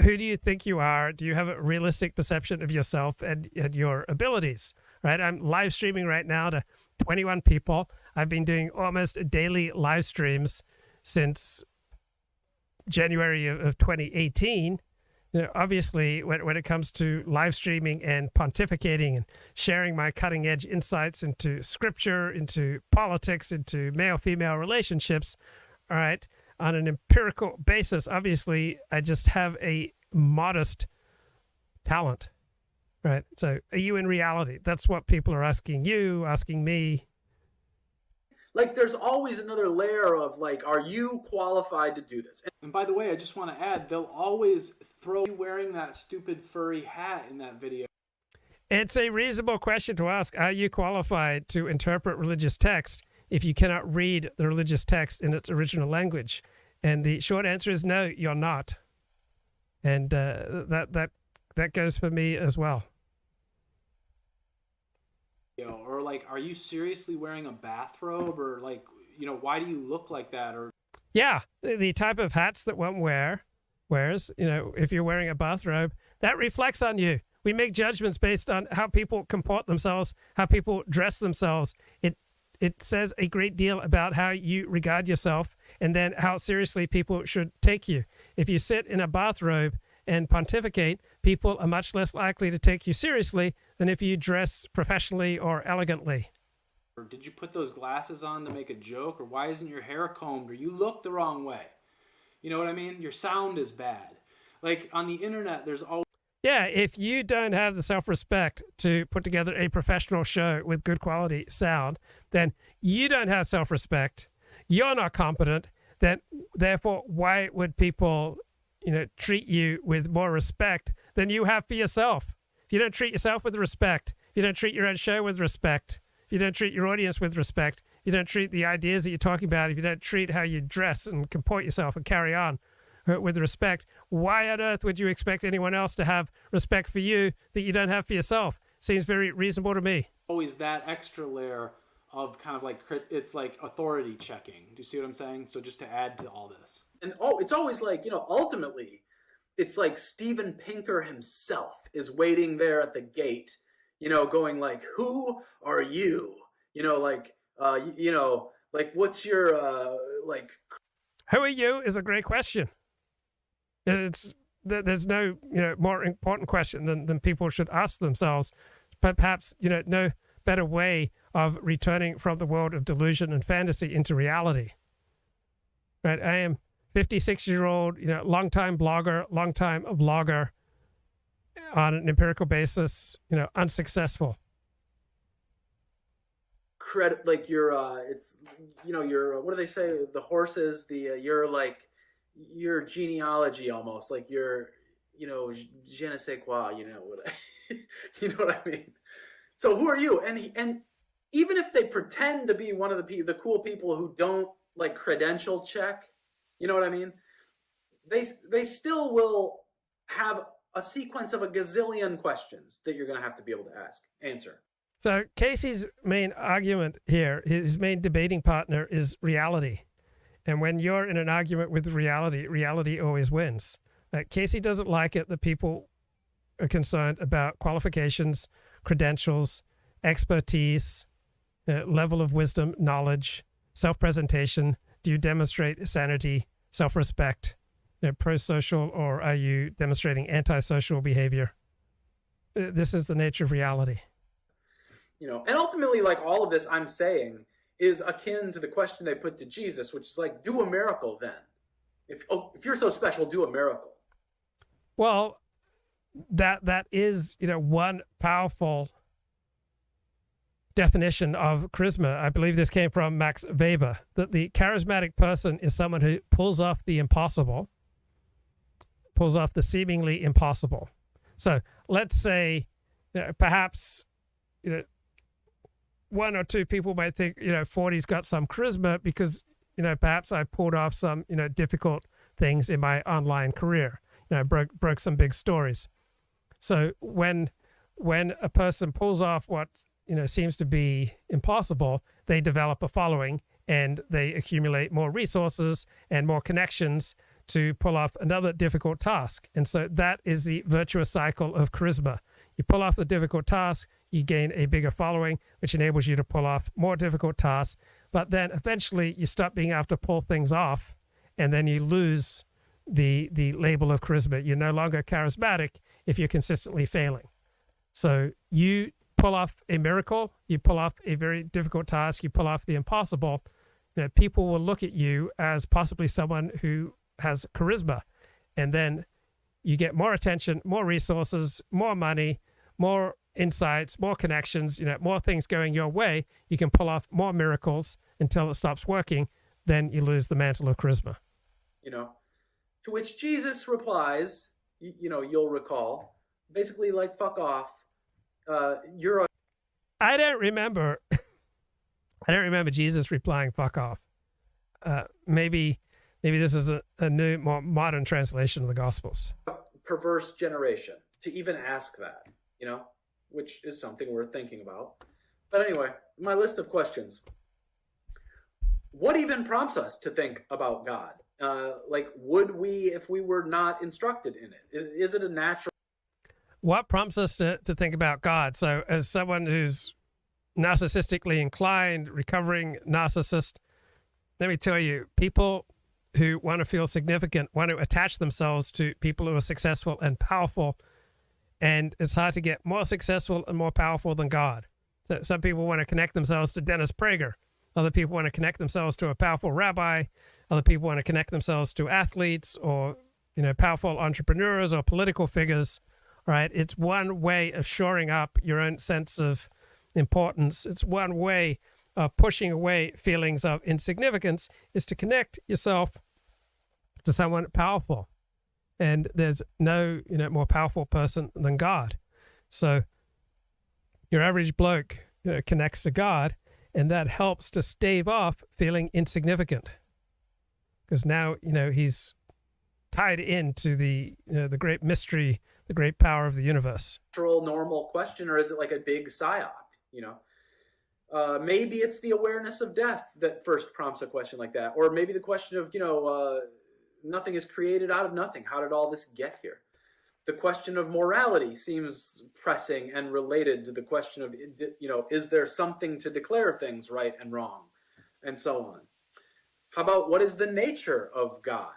who do you think you are? Do you have a realistic perception of yourself and your abilities, right? I'm live streaming right now to 21 people. I've been doing almost daily live streams since January of 2018. Obviously, when it comes to live streaming and pontificating and sharing my cutting edge insights into scripture, into politics, into male-female relationships, all right, on an empirical basis, obviously, I just have a modest talent, right? So are you in reality? That's what people are asking you, asking me. Like, there's always another layer of, like, are you qualified to do this? And by the way, I just want to add, they'll always throw you wearing that stupid furry hat in that video. It's a reasonable question to ask. Are you qualified to interpret religious text if you cannot read the religious text in its original language? And the short answer is no, you're not. And that goes for me as well. Or like, are you seriously wearing a bathrobe? Or like, why do you look like that? Or yeah, the type of hats that one wears, if you're wearing a bathrobe, that reflects on you. we make judgments based on how people comport themselves, how people dress themselves. It says a great deal about how you regard yourself and then how seriously people should take you. If you sit in a bathrobe and pontificate, people are much less likely to take you seriously than if you dress professionally or elegantly. Or did you put those glasses on to make a joke? Or why isn't your hair combed? Or you look the wrong way. You know what I mean? Your sound is bad. Like on the internet, there's always... Yeah, if you don't have the self-respect to put together a professional show with good quality sound, then you don't have self-respect. You're not competent. Then, therefore, why would people, treat you with more respect than you have for yourself? If you don't treat yourself with respect, if you don't treat your own show with respect, if you don't treat your audience with respect, if you don't treat the ideas that you're talking about, if you don't treat how you dress and comport yourself and carry on with respect, why on earth would you expect anyone else to have respect for you that you don't have for yourself? Seems very reasonable to me. Always that extra layer of kind of like, it's like authority checking. Do you see what I'm saying? So just to add to all this. And it's always like, ultimately, it's like Steven Pinker himself is waiting there at the gate, going like, who are you? Like what's your, like... Who are you is a great question. There's no more important question than people should ask themselves, but perhaps no better way of returning from the world of delusion and fantasy into reality. Right, I am 56-year-old, longtime blogger, longtime vlogger, on an empirical basis, unsuccessful. Credit, like your what do they say? The horses, your genealogy almost, like your, je ne sais quoi, you know what I mean? So who are you? And even if they pretend to be one of the cool people who don't like credential check, you know what I mean? They still will have a sequence of a gazillion questions that you're going to have to be able to answer. So Casey's main argument here, his main debating partner is reality. And when you're in an argument with reality, reality always wins. Casey doesn't like it that people are concerned about qualifications, credentials, expertise, level of wisdom, knowledge, self-presentation. Do you demonstrate sanity, self-respect, pro-social, or are you demonstrating antisocial behavior? This is the nature of reality. And ultimately, like all of this I'm saying is akin to the question they put to Jesus, which is like, do a miracle then. If you're so special, do a miracle. Well, that is, one powerful definition of charisma. I believe this came from Max Weber, that the charismatic person is someone who pulls off the impossible, pulls off the seemingly impossible. So let's say, perhaps, one or two people might think, 40's got some charisma because, perhaps I pulled off some, difficult things in my online career. I broke some big stories. So when a person pulls off what, seems to be impossible, they develop a following and they accumulate more resources and more connections to pull off another difficult task. And so that is the virtuous cycle of charisma. You pull off the difficult task, you gain a bigger following, which enables you to pull off more difficult tasks. But then eventually you stop being able to pull things off, and then you lose the label of charisma. You're no longer charismatic if you're consistently failing. So you pull off a miracle, you pull off a very difficult task, you pull off the impossible, people will look at you as possibly someone who has charisma. And then you get more attention, more resources, more money, more insights, more connections, more things going your way. You can pull off more miracles until it stops working. Then you lose the mantle of charisma. To which Jesus replies, you'll recall, basically like, fuck off. I don't remember Jesus replying, fuck off. Maybe this is a new, more modern translation of the Gospels. Perverse generation to even ask that, which is something worth thinking about. But anyway, my list of questions. What even prompts us to think about God? Would we if we were not instructed in it? Is it a natural? what prompts us to think about God? So as someone who's narcissistically inclined, recovering narcissist, let me tell you, people who want to feel significant want to attach themselves to people who are successful and powerful. And it's hard to get more successful and more powerful than God. So some people want to connect themselves to Dennis Prager. Other people want to connect themselves to a powerful rabbi. Other people want to connect themselves to athletes or, powerful entrepreneurs or political figures, right? It's one way of shoring up your own sense of importance. It's one way of pushing away feelings of insignificance, is to connect yourself to someone powerful. And there's no, more powerful person than God. So your average bloke connects to God, and that helps to stave off feeling insignificant. Because now, he's tied into the great mystery, the great power of the universe. Normal question, or is it like a big psyop? Maybe it's the awareness of death that first prompts a question like that, or maybe the question of nothing is created out of nothing. How did all this get here? The question of morality seems pressing and related to the question of is there something to declare things right and wrong, and so on. How about what is the nature of God?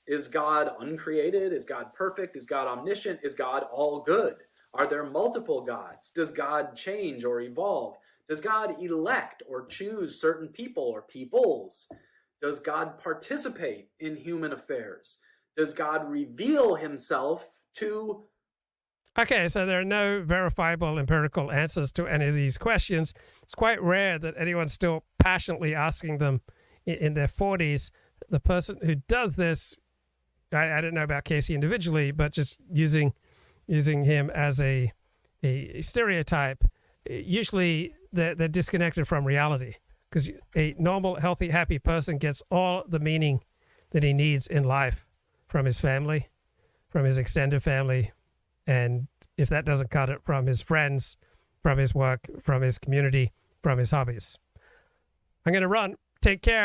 Is God uncreated? Is God perfect? Is God omniscient? Is God all good? Are there multiple gods? Does God change or evolve? Does God elect or choose certain people or peoples? Does God participate in human affairs? Does God reveal himself to... Okay, so there are no verifiable empirical answers to any of these questions. It's quite rare that anyone's still passionately asking them in their 40s. The person who does this, I don't know about Casey individually, but just using him as a stereotype, usually they're disconnected from reality, because a normal, healthy, happy person gets all the meaning that he needs in life from his family, from his extended family, and if that doesn't cut it, from his friends, from his work, from his community, from his hobbies. I'm going to run. Take care.